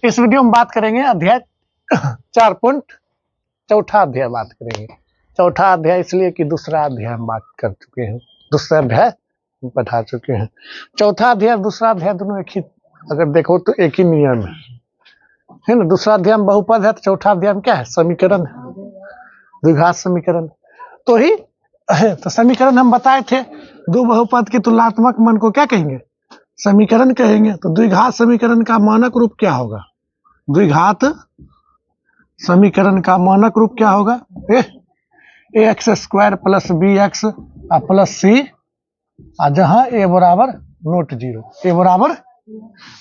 इस वीडियो में बात करेंगे अध्याय 4.4 अध्याय बात करेंगे। चौथा अध्याय इसलिए कि दूसरा अध्याय हम बात कर चुके हैं, दूसरा अध्याय पढ़ा चुके हैं। चौथा अध्याय दूसरा अध्याय दोनों एक ही, अगर देखो तो एक ही नियम है ना। दूसरा अध्याय में बहुपद है तो चौथा अध्याय में क्या है, समीकरण है, द्विघात समीकरण। तो समीकरण हम बताए थे, दो बहुपद के तुलनात्मक मन को क्या कहेंगे, समीकरण कहेंगे। तो द्विघात समीकरण का मानक रूप क्या होगा, द्विघात समीकरण का मानक रूप क्या होगा, x square plus b x plus c, जहां ए बराबर नोट जीरो, ए बराबर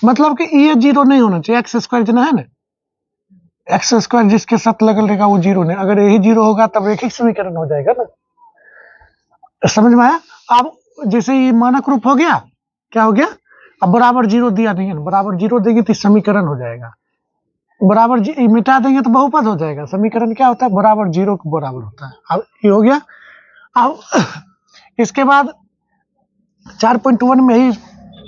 मतलब कि ये जीरो नहीं होना चाहिए। एक्स स्क्वायर जितना है ना, एक्स स्क्वायर जिसके साथ लगल रहेगा वो जीरो नहीं, अगर यही जीरो होगा तब एक ही समीकरण हो जाएगा ना, समझ में आया। अब जैसे ये मानक रूप हो गया, क्या हो गया, अब बराबर जीरो दिया नहीं है, बराबर जीरो देंगे तो समीकरण हो जाएगा, बराबर मिटा देंगे तो बहुपद हो जाएगा। समीकरण क्या होता है, बराबर जीरो के बराबर होता है। अब ये हो गया। अब इसके बाद 4.1 में ही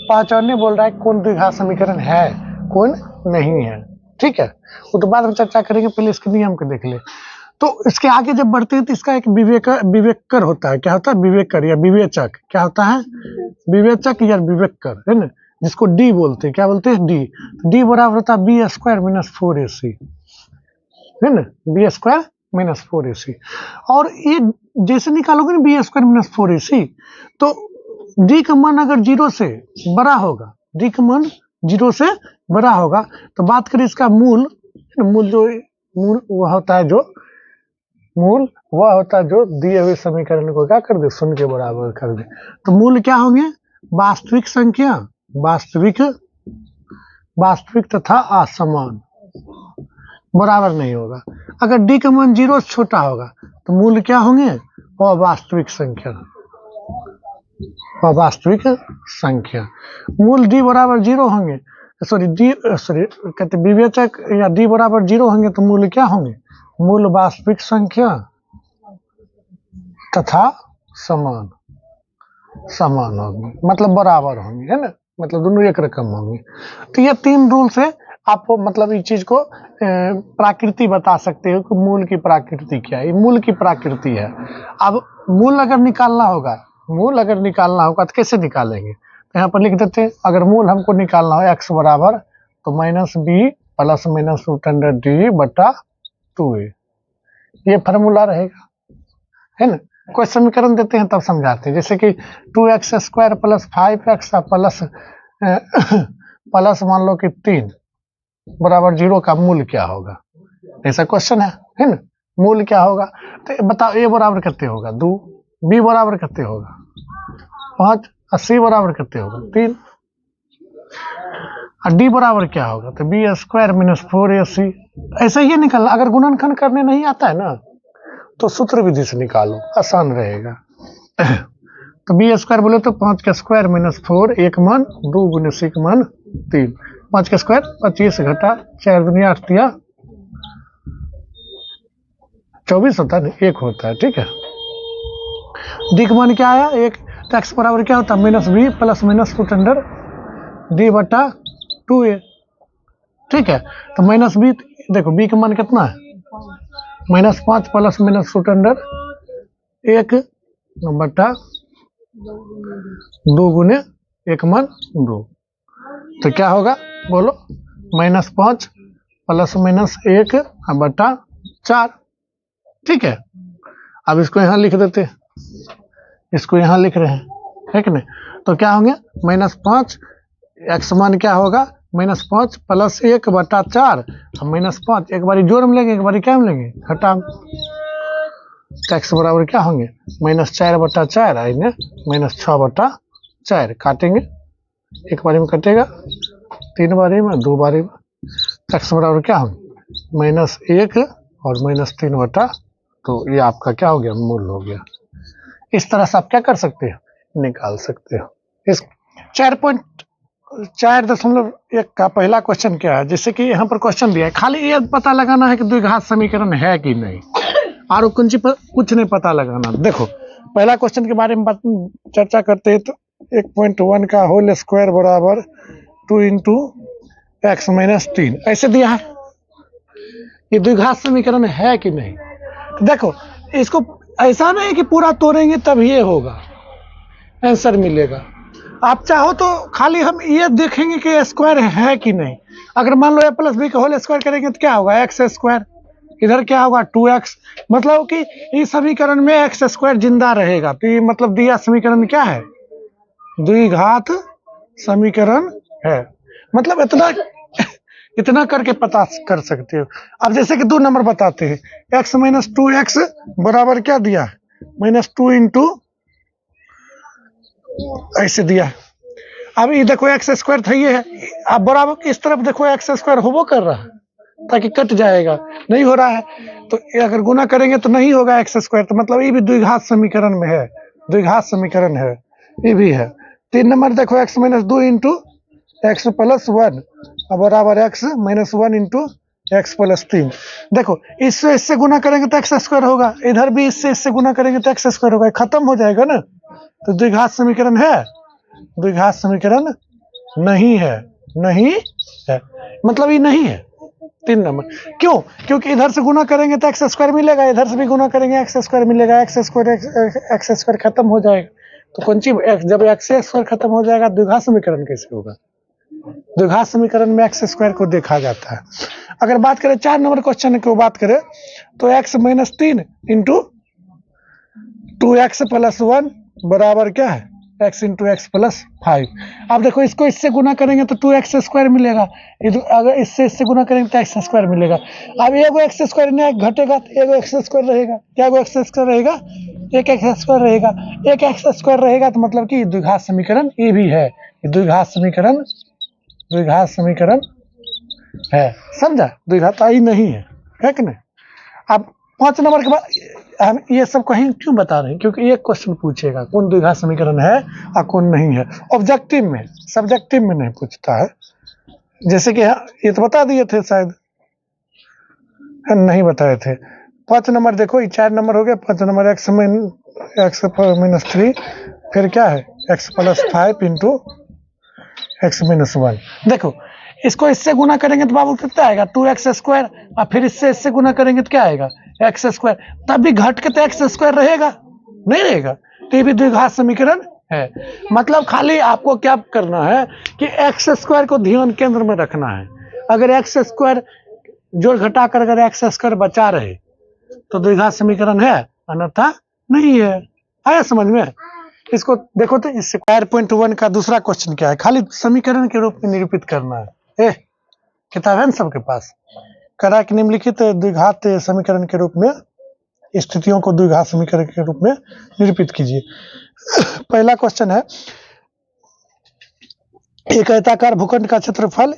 पहचानने बोल रहा है कौन द्विघात समीकरण है कौन नहीं है, ठीक है, वो तो बाद में चर्चा करेंगे, पहले इसके नियम को देख ले। तो इसके आगे जब बढ़ते हैं तो इसका एक विवेकर होता है, क्या होता है, विवेकर या विवेचक, क्या होता है, विवेचक या विवेकर, है ना, जिसको डी बोलते हैं, क्या बोलते हैं, डी। डी बराबर होता है बी स्क्वायर माइनस 4ac, है ना, बी स्क्वायर माइनस 4ac। और ये जैसे निकालोगे ना बी स्क्वायर माइनस 4ac, तो डी का मान अगर जीरो से बड़ा होगा, डी का मान जीरो से बड़ा होगा, तो बात करें इसका मूल, मूल वह होता है जो दिए हुए समीकरण को क्या कर दे, शून्य के बराबर कर दे। तो मूल क्या होंगे, वास्तविक संख्या, वास्तविक तथा असमान, बराबर नहीं होगा। अगर डी का मान जीरो से छोटा होगा तो मूल क्या होंगे, अवास्तविक संख्या, अवास्तविक संख्या। मूल डी बराबर जीरो होंगे, कहते विवेचक या डी बराबर जीरो होंगे तो मूल क्या होंगे, मूल वास्तविक संख्या तथा समान होंगे, मतलब बराबर होंगे, है ना, मतलब दोनों एक रकम होंगे। तो ये तीन रूल से आपको मतलब इस चीज को प्रकृति बता सकते हो कि मूल की प्रकृति क्या है। ये मूल की प्रकृति है। अब मूल अगर निकालना होगा तो कैसे निकालेंगे, तो यहाँ पर लिख देते हैं, अगर मूल हमको निकालना हो एक्स बराबर तो minus b plus minus root under d बटा 2a, ये फार्मूला रहेगा, है ना। कोई समीकरण देते हैं तब समझाते हैं, जैसे कि 2x square plus 5x plus मान लो कि 3 बराबर जीरो का मूल क्या होगा, ऐसा क्वेश्चन है ना, मूल क्या होगा। तो बताओ, ए बराबर कितने होगा 2, बी बराबर कितने होगा 5, और सी बराबर कितने होगा 3, और डी बराबर क्या होगा, तो बी स्क्वायर माइनस 4ac। ऐसा ही निकलना। अगर गुणनखंड करने नहीं आता है ना तो सूत्र विधि से निकालो, आसान रहेगा। तो बी स्क्वायर बोले तो 5 का स्क्वायर माइनस 4, एक मान 2 गुने सी का मान 3, 5 का स्क्वायर 25 घटा 4 दुनिया 8 दिया 24 होता है, एक होता है, ठीक है। डी का मान क्या आया, एक, तो एक्स बराबर क्या होता है minus b plus minus root under d बटा 2a, ठीक है। तो माइनस बी, देखो बी का मान कितना है, minus 5 plus minus root under 1 बटा 2 गुने एक मान 2, तो क्या होगा बोलो, माइनस 5 प्लस माइनस 1 बटा 4, ठीक है। अब इसको यहाँ लिख देते हैं, इसको यहाँ लिख रहे हैं, है कि नहीं। तो क्या होंगे, माइनस 5, एक्स मान क्या होगा माइनस 5 प्लस 1 बटा 4, माइनस 5 एक बारी जोड़ में लेंगे, एक बारी क्या में लेंगे, घटा। तो एक्स बराबर क्या होंगे माइनस 4 बटा 4, आएंगे माइनस 6 बटा 4, काटेंगे, एक बारी में कटेगा, 3 बारी में, 2 बारी में। एक्स बराबर क्या होंगे माइनस 1 और माइनस 3 बटा, तो ये आपका क्या हो गया, मूल हो गया। इस तरह से आप क्या कर सकते हो, निकाल सकते हो। इस 4.4.1 का पहला क्वेश्चन क्या है, जैसे कि यहाँ पर क्वेश्चन दिया है, खाली ये पता लगाना है कि द्विघात समीकरण है कि नहीं, और कुछ नहीं पता लगाना। देखो पहला क्वेश्चन के बारे में चर्चा करते हैं, तो 1.1 का होल स्क्वायर बराबर 2 इंटू x माइनस 3 ऐसे दिया है। ये द्विघात समीकरण है कि नहीं? तो देखो इसको ऐसा नहीं कि पूरा तोड़ेंगे तब ये होगा, आंसर मिलेगा। आप चाहो तो खाली हम ये देखेंगे कि स्क्वायर है कि नहीं। अगर मान लो a प्लस बी का होल स्क्वायर करेंगे तो क्या होगा, एक्स स्क्वायर, इधर क्या होगा 2x, मतलब कि इस समीकरण में एक्स स्क्वायर जिंदा रहेगा। तो ये मतलब दिया समीकरण क्या है, द्विघात समीकरण है। मतलब इतना करके पता कर सकते हो। अब जैसे कि 2 नंबर बताते हैं, x माइनस 2x बराबर क्या दिया, -2 इंटू ऐसे दिया। अब ये देखो एक्स स्क्वायर था, ये है। अब बराबर इस तरफ देखो एक्स स्क्वायर होबो कर रहा है, ताकि कट जाएगा, नहीं हो रहा है। तो अगर गुना करेंगे तो नहीं होगा एक्स स्क्वायर, तो मतलब ये भी द्विघात समीकरण में है, द्विघात समीकरण है, ये भी है। 3 नंबर देखो x minus 2 into x plus 1 बराबर x minus 1 into x plus 3। देखो इससे गुना करेंगे तो एक्स स्क्वायर होगा, इधर भी इससे गुना करेंगे तो एक्स स्क्वायर होगा, खत्म हो जाएगा ना। तो द्विघात समीकरण है, द्विघात समीकरण नहीं है, नहीं है, मतलब ये नहीं है। 3 नंबर क्यों, क्योंकि इधर से गुना करेंगे तो एक्स स्क्वायर मिलेगा, इधर से भी गुना करेंगे एक्स स्क्वायर मिलेगा, एक्स स्क्वायर खत्म हो जाएगा। तो कौन सी, जब एक्स स्क्वायर खत्म हो जाएगा द्विघात समीकरण कैसे होगा? द्विघात समीकरण में एक्स स्क्वायर को देखा जाता है। अगर बात करें 4 नंबर क्वेश्चन की बात करें तो x minus 3 into 2x plus 1 बराबर क्या है, x इंटू एक्स प्लस 5। अब देखो इसको इससे गुना करेंगे तो 2x स्क्वायर मिलेगा, अगर इससे गुना करेंगे तो एक्स स्क्वायर मिलेगा। अब एगो एक्स स्क्वायर नहीं घटेगा तो एगो एक्स स्क्वायर रहेगा, क्या एगो एक्स स्क्वायर रहेगा, एक एक्स स्क्वायर रहेगा, एक एक्स स्क्वायर रहेगा। तो मतलब कि द्विघात समीकरण ये भी है, द्विघात समीकरण, द्विघात समीकरण है, समझा, द्विघात ही नहीं है कि नहीं। अब 5 नंबर के बाद हम ये सब कहीं क्यों बता रहे हैं, क्योंकि एक क्वेश्चन पूछेगा कौन द्विघात समीकरण है और कौन नहीं है। ऑब्जेक्टिव में, सब्जेक्टिव में नहीं पूछता है। जैसे कि ये तो बता दिए थे शायद, नहीं बताए थे। 5 नंबर देखो, ये 4 नंबर हो गया। 5 नंबर x माइनस 3 फिर क्या है x plus 5 into x minus 1। देखो इसको इससे गुना करेंगे तो बाबू कितना आएगा 2x स्क्वायर, और फिर इससे गुना करेंगे तो क्या आएगा एक्स स्क्वायर, तब भी घट के तो एक्स स्क्वायर रहेगा, नहीं रहेगा। तो ये भी द्विघात समीकरण है। मतलब खाली आपको क्या करना है कि एक्स स्क्वायर को ध्यान केंद्र में रखना है। अगर एक्स स्क्वायर जोड़ घटा कर अगर एक्स स्क्वायर बचा रहे तो द्विघात समीकरण है, अन्यथा नहीं है। आया समझ में? इसको देखो तो इससे 4.1 का दूसरा क्वेश्चन क्या है, खाली समीकरण के रूप में निरूपित करना है। किताब है ना सबके पास, करा कि निम्नलिखित द्विघात समीकरण के रूप में स्थितियों को द्विघात समीकरण के रूप में निरूपित कीजिए। पहला क्वेश्चन है, एक आयताकार भूखंड का क्षेत्रफल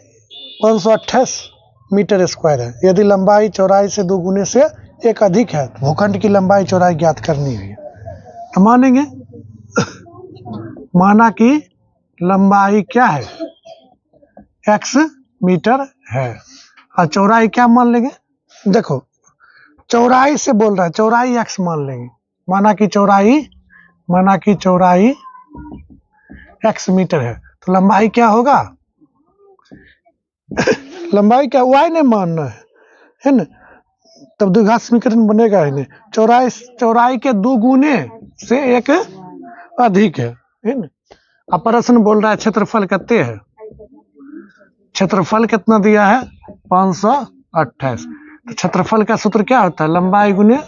528 मीटर स्क्वायर है। यदि लंबाई चौड़ाई से 2 गुने से 1 अधिक है तो भूखंड की लंबाई चौड़ाई ज्ञात करनी है। तो मानेंगे माना कि लंबाई क्या है x मीटर है और चौड़ाई क्या मान लेंगे, देखो चौड़ाई से बोल रहा है, चौड़ाई x मान लेंगे। माना कि चौड़ाई x मीटर है तो लंबाई क्या होगा लंबाई क्या y नहीं मानना है ना, तब द्विघात समीकरण बनेगा ही नहीं। चौड़ाई के 2 गुने से 1 अधिक है ना। अब प्रश्न बोल रहा है क्षेत्रफल कितने है, क्षेत्रफल कितना दिया है 528। तो क्षेत्रफल का सूत्र क्या होता है, लंबाई गुने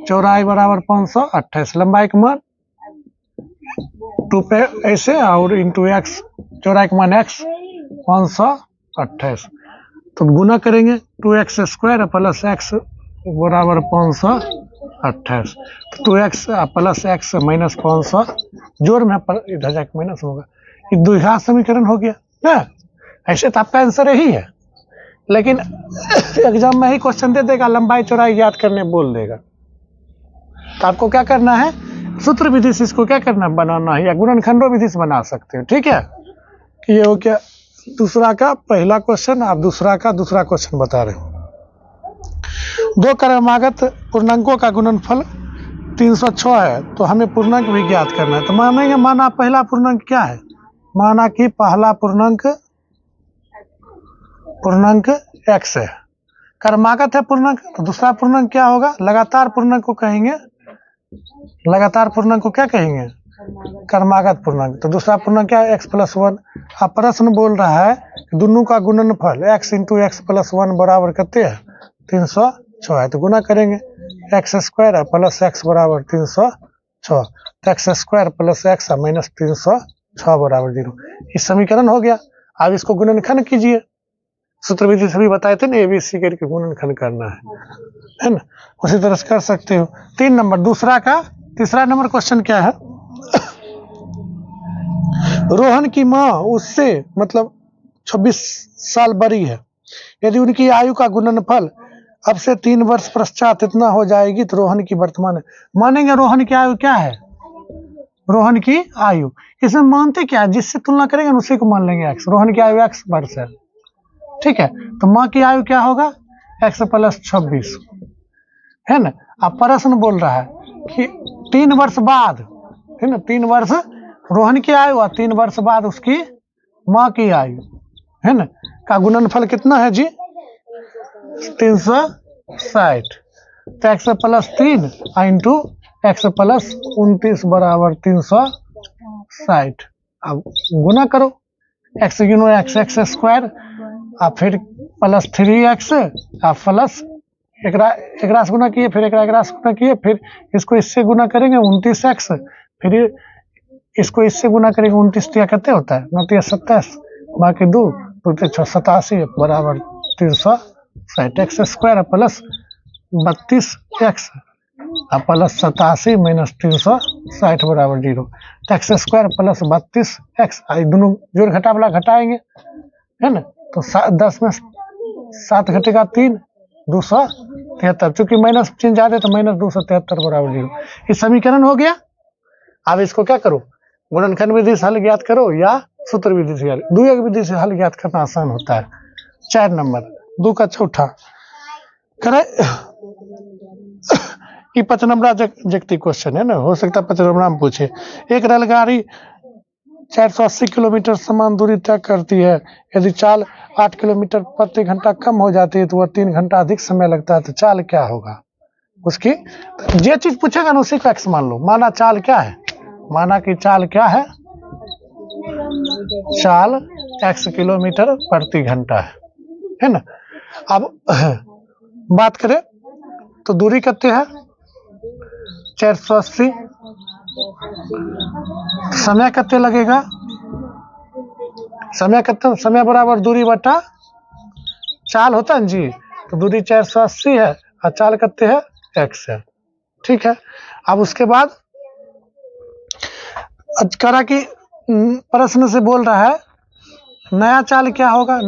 चौड़ाई बराबर 528। लंबाई का मान 2 पे ऐसे और इंटू एक्स, चौड़ाई का मान x 528। तो गुना करेंगे 2x स्क्वायर प्लस x बराबर 528। तो 2x प्लस x माइनस 500 जोड़ में इधर जाके माइनस होगा, ये द्विघात समीकरण हो गया ना। ऐसे तो आपका आंसर यही है, लेकिन एग्जाम में ही क्वेश्चन दे देगा लंबाई चौड़ाई याद करने बोल देगा। तो आपको क्या करना है, सूत्र विधि से इसको क्या करना बनाना है, या गुणनखंडों विधि से बना सकते हो। ठीक है, ये हो क्या दूसरा का पहला क्वेश्चन, आप दूसरा का दूसरा क्वेश्चन बता रहे हो। 2 क्रमागत पूर्णांकों का गुणनफल 306 है तो हमें पूर्णांक भी ज्ञात करना है। तो मानेंगे, माना पहला पूर्णांक क्या है, माना कि पहला पूर्णांक पूर्णांक x है, क्रमागत है पूर्णांक, तो दूसरा पूर्णांक क्या होगा, लगातार पूर्णांक को कहेंगे, लगातार पूर्णांक को क्या कहेंगे, क्रमागत पूर्णांक। तो दूसरा पूर्णांक क्या है, x+1। अब प्रश्न बोल रहा है दोनों का गुणनफल x × x+1 बराबर कितने है, 306 है, तो गुना करेंगे x² + x बराबर 306, तो x² + x - 306 बराबर 0। ये समीकरण हो गया। अब इसको गुणनखंड कीजिए, सूत्र विधि से भी बताए थे ना, ABC करके गुणनखंड करना है ना, उसी तरह से कर सकते हो। 3 नंबर दूसरा का तीसरा नंबर क्वेश्चन क्या है, रोहन की माँ उससे मतलब 26 साल बड़ी है, यदि उनकी आयु का गुणनफल अब से 3 वर्ष पश्चात इतना हो जाएगी तो रोहन की वर्तमान, मानेंगे रोहन की आयु क्या है, रोहन की आयु, इसमें मानते क्या है, जिससे तुलना करेंगे उसी को मान लेंगे x, रोहन की आयु x वर्ष है, ठीक है, तो माँ की आयु क्या होगा, x + 26 है ना। अब प्रश्न बोल रहा है कि 3 वर्ष बाद है ना, 3 वर्ष रोहन की आयु और 3 वर्ष बाद उसकी माँ की आयु है ना का गुणनफल कितना है जी, 360, तो x + 3 × x + 29 बराबर 360। अब गुना करो, x × x² और फिर +3x और प्लस एकरा से गुना किए, फिर एकरा से गुना किए, फिर इसको इससे गुना करेंगे 29x, फिर इसको इससे गुना करेंगे 29 कितने होता है, 29 27, बाकी 2 87 बराबर 360, x² + 32x + 87 - 360 बराबर 0, तो x² + 32x, दोनों जोड़ घटा वाला घटाएंगे है ना, तो 10 में 7 घटेगा 3, 273, चूंकि माइनस चिन्ह ज्यादा तो -273 बराबर 0। ये समीकरण हो गया। अब इसको क्या करो, गुणनखंड विधि से हल ज्ञात करो या सूत्र विधि से, दुई विधि से हल ज्ञात करना आसान होता है। 4 नंबर 2 का चौथा करे, ये 5 नंबर जगती क्वेश्चन है ना, हो सकता है 5 नंबर में पूछे। एक रेलगाड़ी 480 किलोमीटर समान दूरी तय करती है, यदि चाल 8 किलोमीटर प्रति घंटा कम हो जाती है तो वह 3 घंटा अधिक समय लगता है, तो चाल क्या होगा उसकी, जो चीज पूछेगा ना उसी का x मान लो। माना चाल क्या है, माना कि चाल क्या है, चाल x किलोमीटर प्रति घंटा है ना। अब बात करें तो दूरी कितने है 480, समय कितने लगेगा, समय कितना, समय बराबर दूरी बटा चाल होता है जी, तो दूरी 480 है और चाल कितने है x है, ठीक है। अब उसके बाद करा कि प्रश्न से बोल रहा है नया चाल क्या होगा,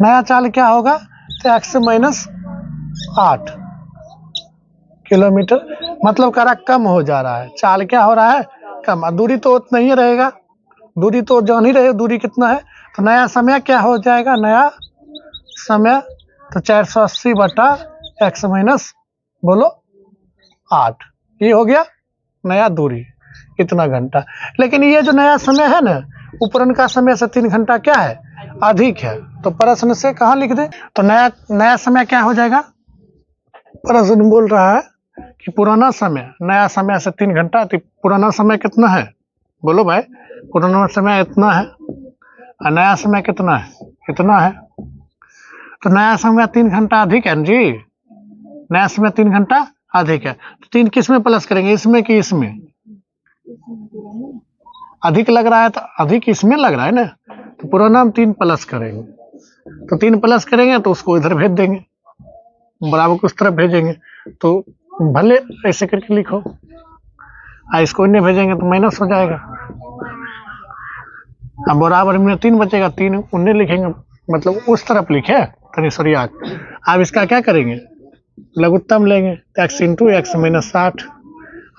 नया चाल क्या होगा, तो x - 8 किलोमीटर, मतलब करा कम हो जा रहा है, चाल क्या हो रहा है कम, दूरी तो उतना ही रहेगा, दूरी तो जो नहीं रहे, दूरी कितना है, तो नया समय क्या हो जाएगा, नया समय तो 480 बटा x बोलो 8, ये हो गया नया दूरी कितना घंटा। लेकिन ये जो नया समय है ना, उपकरण का समय से 3 घंटा क्या है अधिक है, तो प्रश्न से कहाँ लिख दे, तो नया समय क्या हो जाएगा, प्रश्न बोल रहा है कि पुराना समय, नया समय से 3 घंटा, तो पुराना समय कितना है, बोलो भाई, पुराना समय इतना है और नया समय कितना है, इतना है, तो नया समय 3 घंटा अधिक है जी, नया समय 3 घंटा अधिक है, तो 3 किस में प्लस करेंगे, इसमें कि इसमें, अधिक लग रहा है तो अधिक इसमें लग रहा है ना, तो पुराना में 3 प्लस करेंगे, तो 3 प्लस करेंगे तो उसको इधर भेज देंगे, बराबर को उस तरफ भेजेंगे, तो भले ऐसे करके लिखो, इसको इन्हें भेजेंगे तो माइनस हो जाएगा, अब बराबर में 3 बचेगा, 3 उन्हें लिखेंगे, मतलब उस तरफ लिखे तनी सरिया। अब इसका क्या करेंगे, लघुत्तम लेंगे, x × x - 8,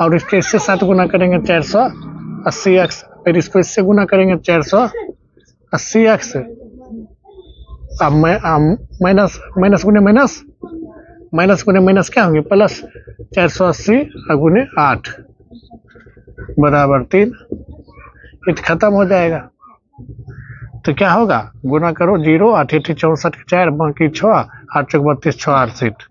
और इसके इससे 7 गुना करेंगे 480x, फिर इसको इससे गुना करेंगे 480x, अब माइनस माइनस गुने माइनस, माइनस गुने माइनस क्या होंगे प्लस, 480 गुने 8 बराबर 3, ये खत्म हो जाएगा, तो क्या होगा, गुना करो 0 8 8 64 4 बाकी 6 8 चौक 32 6 8 सीट।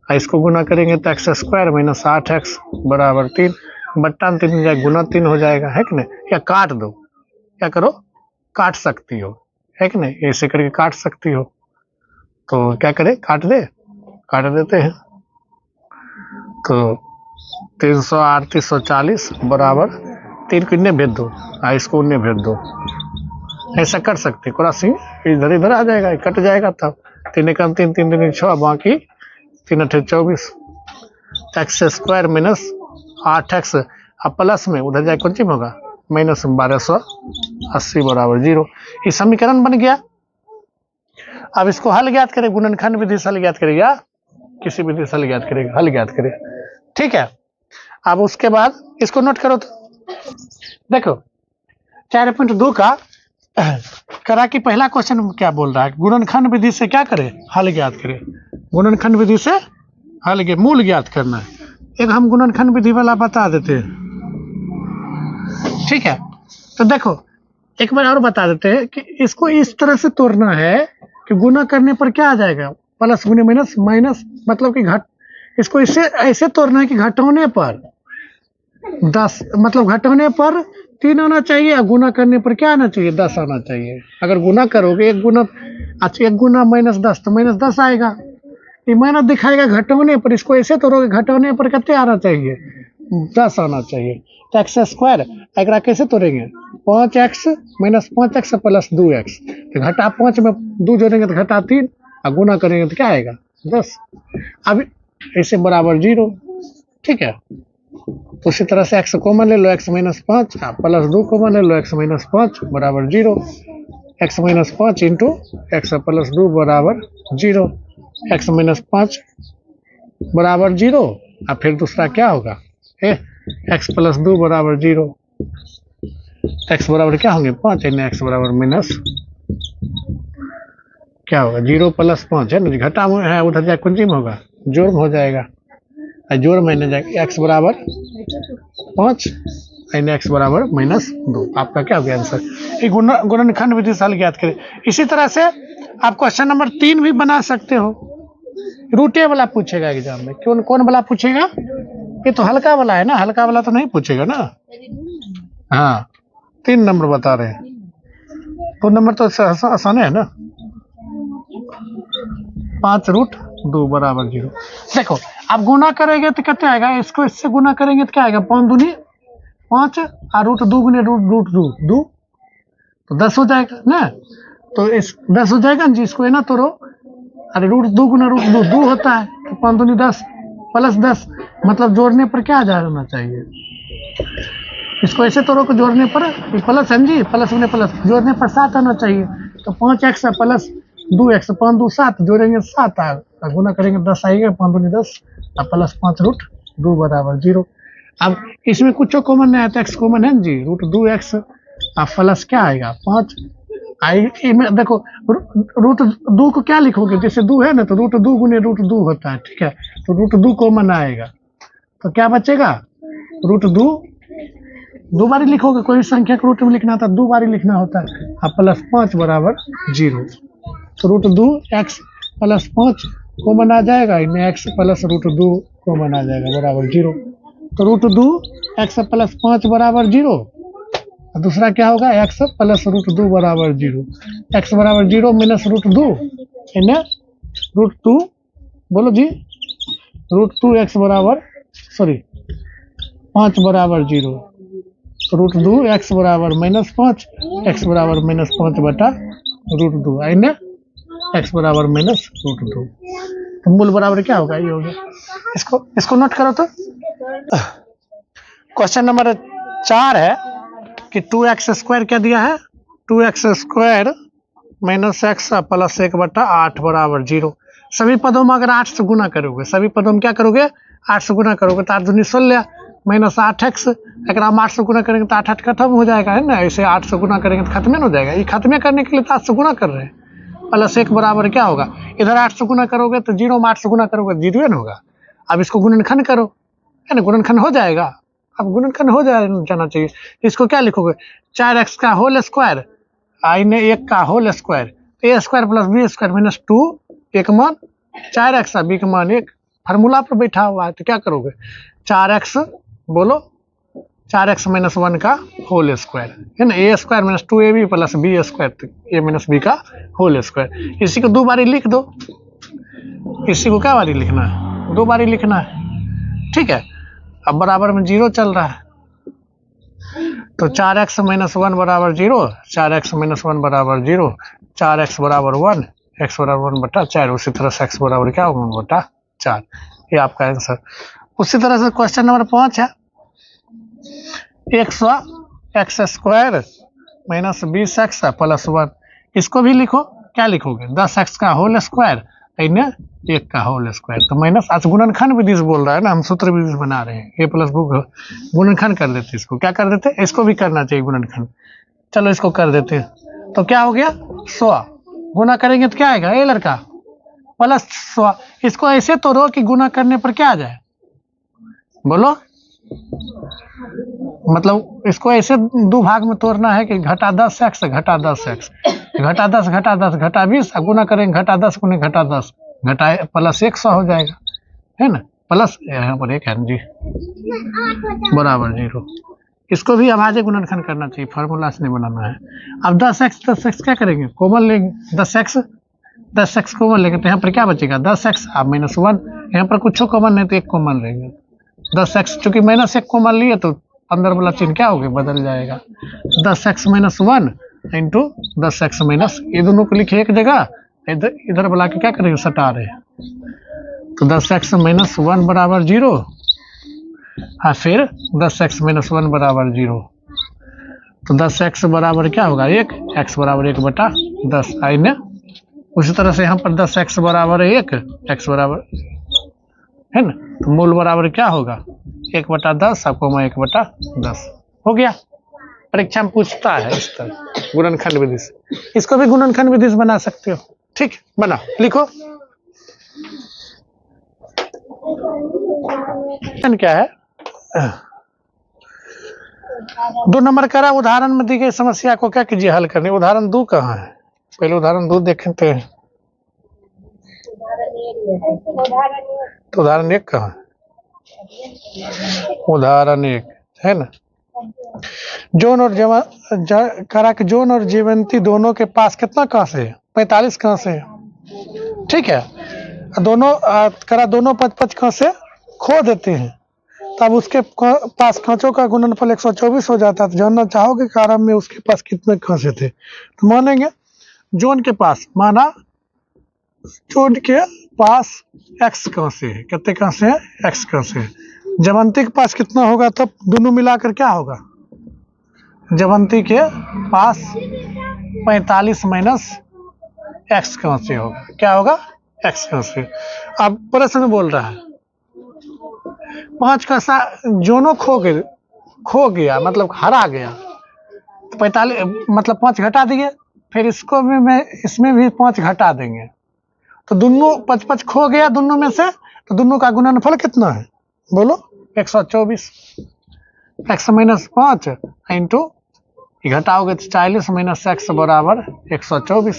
इसको गुना करेंगे तो एक्स स्क्वायर माइनस 8x बराबर 3 बट्टा 3 हो जाएगा, गुना 3 हो जाएगा, है कि नहीं। या काट दो, क्या करो काट सकती हो, है कि नहीं, ऐसे करके काट सकती हो। तो क्या करें, काट देते हैं। तो 308 340 बराबर 3 को इन्हें भेज दो, इसको उन्हें भेज दो, ऐसा कर सकते। क्रॉसिंग इधर इधर आ जाएगा, कट जाएगा तब 3 1 3 3 3 6 बाकी 3 8 24 एक्स स्क्वायर माइनस 8x अब प्लस में उधर जाए कौन चीज होगा माइनस 1280 बराबर 0। ये समीकरण बन गया। अब इसको हल ज्ञात करें, गुणनखंड विधि से हल ज्ञात करें या किसी विधि से हल ज्ञात करेगा, हल ज्ञात करें, ठीक है। अब उसके बाद इसको नोट करो, तो देखो 4.2 का करा कि पहला क्वेश्चन क्या बोल रहा है, गुणनखंड विधि से क्या करें, हल ज्ञात करें। गुणनखंड विधि से हल के मूल ज्ञात करना है। एक हम गुणनखंड विधि वाला बता देते हैं, ठीक है। तो देखो एक बार और बता देते हैं कि इसको इस तरह से तोड़ना है कि गुना करने पर क्या आ जाएगा, प्लस गुने माइनस माइनस, मतलब कि घट, इसको इससे ऐसे तोड़ना है कि घटाने पर 10 मतलब घटाने पर 3 आना चाहिए, गुना करने पर क्या आना चाहिए 10 आना चाहिए। अगर गुना करोगे एक गुना माइनस 10 तो माइनस 10 आएगा, ये माइनस दिखाएगा घटाने पर, इसको ऐसे तोड़ोगे घटाने पर कितने आना चाहिए 10 आना चाहिए। तो एक्स स्क्वायर एक कैसे तोड़ेंगे 5x minus 5x plus 2x, तो घटा 5 में 2 जोड़ेंगे तो घटा 3 और गुना करेंगे तो क्या आएगा 10। अब ऐसे बराबर 0, ठीक है। तो उसी तरह से x कॉमन ले लो, x माइनस 5 प्लस 2 कॉमन ले लो, x माइनस 5 बराबर 0, x minus 5 into x plus 2 बराबर 0, x माइनस 5 बराबर 0। अब फिर दूसरा क्या होगा, x प्लस 2 बराबर 0, x बराबर क्या होंगे 5, x बराबर माइनस क्या होगा 0 प्लस 5 है ना, घटा है उधर जाए कुंजी में होगा जोड़ में हो जाएगा, जोड़ में जाएगा x बराबर 5 x बराबर माइनस 2। आपका क्या हो गया आंसर। ये गुणनखंड विधि से हल ज्ञात करें। इसी तरह से आप क्वेश्चन नंबर 3 भी बना सकते हो, रूटे वाला पूछेगा एग्जाम में। कौन वाला पूछेगा, ये तो हल्का वाला है ना, हल्का वाला तो नहीं पूछेगा ना। हाँ 3 नंबर बता रहे हैं, 2 नंबर तो आसान है ना, 5√2 बराबर 0। देखो अब गुना करेंगे तो कितना आएगा, इसको इससे गुना करेंगे तो क्या आएगा 5 दूनी 5 और √2 गुने √2 तो 10 हो जाएगा ना। तो इस 10 हो जाएगा जी, इसको है ना तोड़ो, अरे √2 गुना √2 होता है, तो 5 दूनी 10 प्लस 10 मतलब जोड़ने पर क्या आ जाना चाहिए, इसको ऐसे तोड़ो को जोड़ने पर प्लस है जी, प्लस गुने प्लस जोड़ने पर 7 आना चाहिए। तो 5x प्लस 2x 5 2 7 जोड़ेंगे 7 आएगा, गुना करेंगे 10 आएगा, 5 दूनी 10 और प्लस 5√2 बराबर 0। अब इसमें कुछ कॉमन नहीं आता, x कॉमन है जी, √2x और प्लस क्या आएगा 5 में। देखो √2 को क्या लिखोगे, जैसे 2 है ना तो √2 गुने √2 होता है, ठीक है। तो √2 कॉमन आएगा तो क्या बचेगा √2 दो बारी लिखोगे, कोई संख्या के रूट में लिखना था 2 बारी लिखना होता है, और प्लस 5 बराबर 0। तो √2x प्लस 5 कॉमन आ जाएगा, इनमें x प्लस √2 कॉमन आ जाएगा बराबर 0। तो √2x प्लस 5 बराबर 0, दूसरा क्या होगा x प्लस √2 बराबर 0, x बराबर 0 माइनस √2 इन्हें √2 बोलो जी, √2x बराबर 5 बराबर 0, तो √2x बराबर माइनस 5, x बराबर माइनस 5 बटा √2 इन्हें x बराबर माइनस √2। तो मूल बराबर क्या होगा, ये होगा। इसको नोट करो। तो क्वेश्चन नंबर 4 है कि 2x स्क्वायर क्या दिया है, 2x square minus x plus 1 बटा 8 बराबर 0। सभी पदों में अगर 8 से गुना करोगे, सभी पदों में क्या करोगे 8 से गुना करोगे, तो 8 दूनी 16 माइनस 8x, अगर हम 8 से गुना करेंगे तो 8 खत्म हो जाएगा, है ना। ऐसे 8 से गुना करेंगे तो खत्म हो जाएगा, ये खत्म करने के लिए तो 8 से गुना कर रहे हैं। प्लस 1 बराबर क्या होगा, इधर 8 से गुना करोगे तो 0 में 8 से गुना करोगे 0 ना होगा। अब इसको गुणनखंड करो, है ना, गुणनखंड हो जाएगा। अब गुणनखंड हो जाना चाहिए। इसको क्या लिखोगे 4x का होल स्क्वायर आई ने 1 का whole square, a square plus b square minus 2, a का मान 4x, बी का मान 1, फार्मूला पर बैठा हुआ है तो क्या करोगे, 4x बोलो 4x माइनस 1 का होल स्क्वायर है ना, a square minus 2ab plus b square, a minus b का होल स्क्वायर। इसी को 2 बारी लिख दो, इसी को क्या बारी लिखना है, 2 बारी लिखना है, ठीक है। अब बराबर में 0 चल रहा है तो 4x माइनस 1 बराबर 0, 4x माइनस 1 बराबर 0, 4x बराबर 1, x बराबर 1 बटा 4, उसी तरह से x बराबर क्या होगा 1 बटा 4, ये आपका आंसर। उसी तरह से क्वेश्चन नंबर 5 है 100x square minus 20x plus 1, इसको भी लिखो, क्या लिखोगे 10x का होल स्क्वायर 1 का होल स्क्वायर, तो माइनस, आज गुणनखंड विधि से बोल रहा है ना, हम सूत्र विधि से बना रहे हैं, ए प्लस गुणनखंड कर देते, इसको क्या कर देते, इसको भी करना चाहिए गुणनखंड, चलो इसको कर देते हैं। तो क्या हो गया 100 गुना करेंगे तो क्या आएगा, ए लड़का प्लस 100, इसको ऐसे तोड़ो कि गुना करने पर क्या आ जाए, बोलो, मतलब इसको ऐसे 2 भाग में तोड़ना है कि घटा 10x घटा 10x, घटा 10 घटा 10 घटा 20, गुना करेंगे घटा 10 गुने घटा 10 घटा प्लस 100 हो जाएगा, है ना, प्लस यहाँ पर 1 है जी बराबर 0, इसको भी आवाजे गुणनखंड करना चाहिए, फार्मूला से नहीं बनाना है। अब 10x क्या करेंगे, कॉमन लेंगे, 10x कॉमन लेंगे तो यहाँ पर क्या बचेगा 10x, अब माइनस 1, यहाँ पर कुछ कॉमन नहीं तो 1 कॉमन लेंगे, 10x चूंकि माइनस 1 कॉमन लिए तो अंदर वाला चिन्ह क्या होगा, बदल जाएगा, 10x minus 1 into 10x minus, ये दोनों को लिखे एक जगह, इधर वाला के क्या करेंगे सटा रहे हैं, तो 10x माइनस 1 बराबर 0, हाँ फिर 10x माइनस 1 बराबर 0, तो 10x बराबर क्या होगा 1, x बराबर 1 बटा 10 आई ने। उसी तरह से यहाँ पर 10x बराबर 1, x बराबर है ना, तो मूल बराबर क्या होगा 1 बटा 10, आपको 1 बटा 10 हो गया। परीक्षा में पूछता है इस तरह गुणनखंड विधि से, इसको भी गुणनखंड विधि से बना सकते हो, ठीक, बना लिखो। क्या है 2 नंबर करा, उदाहरण में दी गई समस्या को क्या कीजिए हल करनी, उदाहरण 2 कहाँ है, पहले उदाहरण 2 देखते हैं, तो उदाहरण 1 कहाँ है, उदाहरण 1 है ना, जॉन और करा कि जॉन और जयवंती दोनों के पास कितना कांसे है 45 कांसे है, ठीक है, दोनों करा दोनों 5-5 कांसे खो देते हैं, तब उसके पास कांचों का गुणनफल 124 हो जाता है, तो जानना चाहोगे कि आरंभ में उसके पास कितने कांसे थे, तो मानेंगे जॉन के पास, माना जॉन के पास x कांसे है, कितने कांसे हैं x कांसे है, जयवंती के पास कितना होगा, तब दोनों मिलाकर क्या होगा, जयवंती के पास 45 माइनस x कांसे होगा, क्या होगा x कांसे। अब प्रश्न बोल रहा है 5 का जोनो खो गया मतलब हरा गया, तो 45 मतलब 5 घटा दिए, फिर इसको भी मैं इसमें भी 5 घटा देंगे, तो दोनों 5-5 खो गया दोनों में से, तो दोनों का गुणनफल कितना है बोलो 124, x माइनस 5 इंटू घटाओगे तो 40 माइनस x बराबर 124,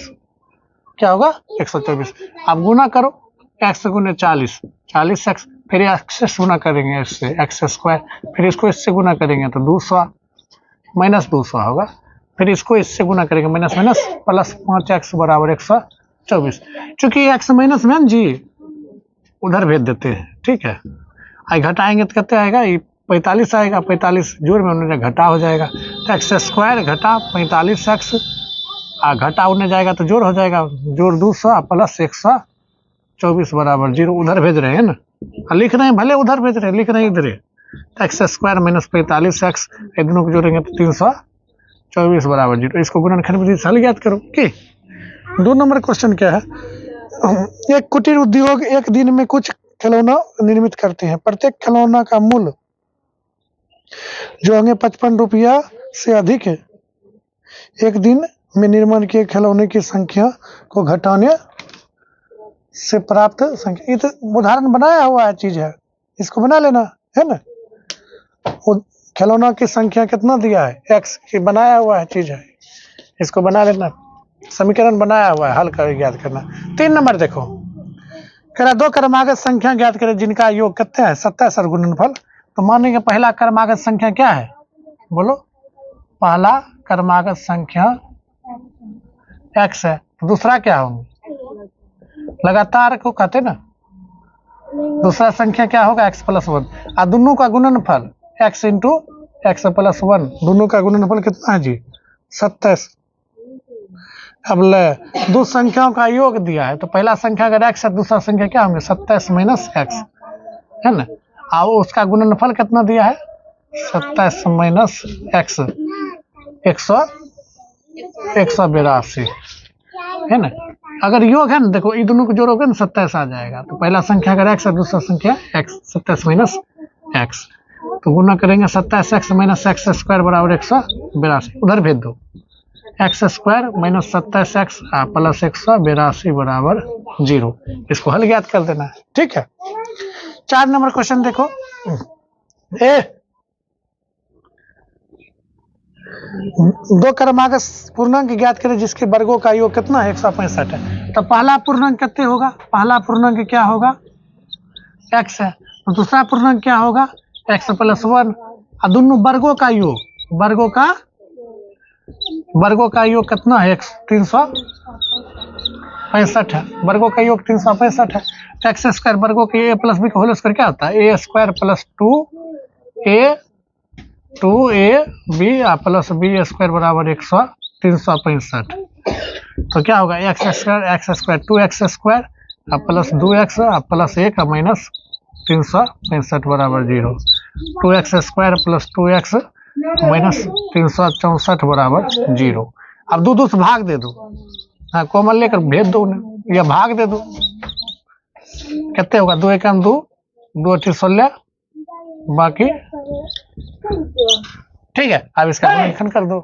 क्या होगा 124। अब गुना करो x गुने 40, 40x, फिर x से गुना करेंगे इससे x स्क्वायर, फिर इसको इससे गुना करेंगे तो 200 माइनस 200 होगा, फिर इसको इससे गुना करेंगे माइनस माइनस प्लस 5x बराबर 124, चूंकि x माइनस में जी उधर भेज देते हैं, ठीक है, आई घटाएंगे तो कितने आएगा, ये 45 आएगा, 45 जोड़ में उन्हें घटा हो जाएगा, तो एक्स स्क्वायर घटा 45x, घटा उन्हें जाएगा तो जोड़ हो जाएगा, जोड़ 200 प्लस 124 बराबर 0, उधर भेज रहे हैं ना, लिख रहे हैं भले उधर भेज रहे हैं, लिख रहे हैं इधर, तो एक्स स्क्वायर माइनस 45x, दोनों को जोड़ेंगे तो 324 बराबर 0, इसको गुणनखंड विधि से हल याद करो कि 2 नंबर क्वेश्चन क्या है, एक कुटीर उद्योग एक दिन में कुछ खिलौना निर्मित करते हैं, प्रत्येक खिलौना का मूल्य जो होंगे 55 रुपया से अधिक है, एक दिन में निर्माण किए खिलौने की संख्या को घटाने से प्राप्त संख्या, ये तो उदाहरण बनाया हुआ है चीज है, इसको बना लेना है ना, खिलौना की संख्या कितना दिया है x, ये बनाया हुआ है चीज है, इसको बना लेना, समीकरण बनाया हुआ है, हल कर ज्ञात करना। 3 नंबर देखो, कह रहा दो क्रमागत संख्या ज्ञात करें जिनका योग कितने है 27 और गुणनफल। तो मानेंगे पहला क्रमागत संख्या क्या है, बोलो, पहला क्रमागत संख्या x है, तो दूसरा क्या होंगे, लगातार को कहते ना, दूसरा संख्या क्या होगा x+1, और दोनों का गुणनफल x इंटू x+1, दोनों का गुणनफल कितना है जी 27। अब ले दो संख्याओं का योग दिया है, तो पहला संख्या अगर x है, दूसरा संख्या क्या होंगे 27 माइनस x, है ना, और उसका गुणनफल कितना दिया है 27 माइनस x, 182, है ना। अगर योग है ना, देखो ये दोनों को जोड़ोगे ना 27 आ जाएगा, तो पहला संख्या अगर x है, दूसरा संख्या x, 27 माइनस x, तो गुना करेंगे 27x माइनस x स्क्वायर बराबर 182, उधर भेज दो, x square minus 27x plus 182 बराबर 0। इसको हल ज्ञात कर देना है, ठीक है। 4 नंबर क्वेश्चन देखो, दो क्रमागत पूर्णांक ज्ञात करें जिसके वर्गों का योग कितना है 165 है। तो पहला पूर्णांक कितने होगा, पहला पूर्णांक क्या होगा x है, तो दूसरा पूर्णांक क्या होगा x+1, और दोनों वर्गों का योग, वर्गों का योग कितना है 365 है, वर्गों का योग 365 है। तो एक्स स्क्वायर वर्गों के a प्लस बी का होल स्क्वायर क्या होता है a square plus 2ab plus b square बराबर 365। तो क्या होगा x square 2x square plus 2x plus 1 minus 365 बराबर 0, 2x square plus 2x minus 364 बराबर 0। अब दो से भाग दे दो, हाँ कॉमन लेकर भेज दो उन्हें, या भाग दे दो, कितने होगा 2 एकम 2, 2 अठी 16, बाकी ठीक है। अब इसका गुणनखंड कर दो,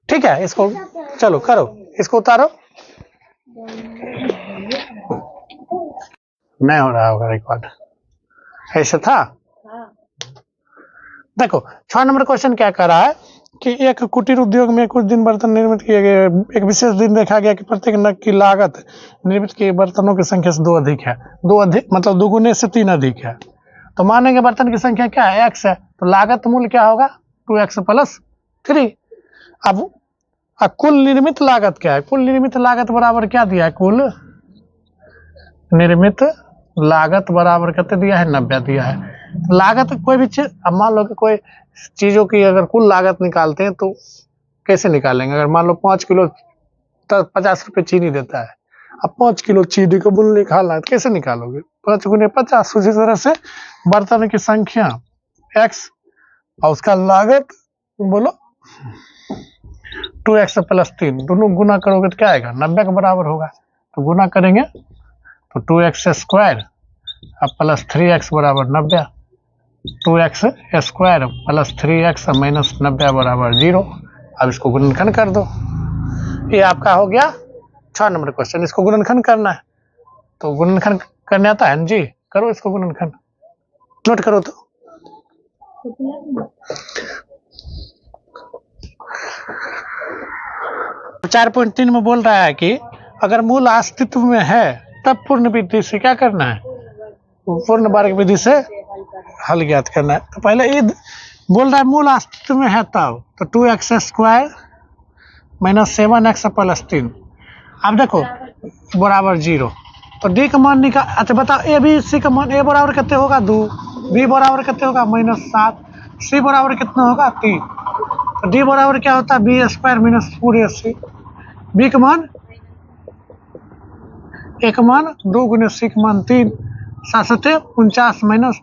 ठीक है। इसको चलो करो, इसको उतारो, नहीं हो रहा होगा रिकॉर्ड, ऐसा था। देखो 6 नंबर क्वेश्चन क्या कर रहा है कि एक कुटीर उद्योग में कुछ दिन बर्तन निर्मित किए गए, एक विशेष दिन देखा गया कि प्रत्येक नग की लागत निर्मित किए बर्तनों की संख्या से 2 अधिक है, 2 अधिक मतलब 2 गुने से 3 अधिक है। तो मानेंगे बर्तन की संख्या क्या है x है, तो लागत मूल्य क्या होगा 2x प्लस 3। अब कुल निर्मित लागत क्या है, कुल निर्मित लागत बराबर क्या दिया है, कुल निर्मित लागत बराबर कितने दिया है 90 दिया है। लागत कोई भी चीज, अब मान लो कि कोई चीजों की अगर कुल लागत निकालते हैं तो कैसे निकालेंगे, अगर मान लो 5 किलो 50 रुपये चीनी देता है, अब 5 किलो चीनी का मूल्य निकालना है, कैसे निकालोगे 5 गुने 50। उसी तरह से बर्तन की संख्या x और उसका लागत बोलो 2x प्लस 3, दोनों गुना करोगे तो क्या आएगा 90 के बराबर होगा। तो गुना करेंगे तो 2x स्क्वायर प्लस 3x बराबर 90, 2x square plus 3x minus 90 बराबर 0। अब इसको गुणनखंड कर दो, ये आपका हो गया 6 नंबर क्वेश्चन। इसको गुणनखंड करना है, तो गुणनखंड करने आता है जी, करो इसको गुणनखंड, नोट करो। तो 4.3 में बोल रहा है कि अगर मूल अस्तित्व में है तब पूर्ण विधि से क्या करना है, पूर्ण वर्ग विधि से हल ज्ञात करना है। तो पहले ये बोल रहा है मूल अस्तित्व में है तब, तो 2x square minus 7x plus 3। अब देखो बराबर 0, तो डी का मान निकाल, अच्छा बताओ ए बी सी का मान, ए बराबर कितने होगा 2, बी बराबर कितने होगा -7, सी बराबर कितना होगा 3। तो डी बराबर क्या होता है B square minus 4ac, B का मान ए का मान 2 गुने सी का मान 3, 7 49 माइनस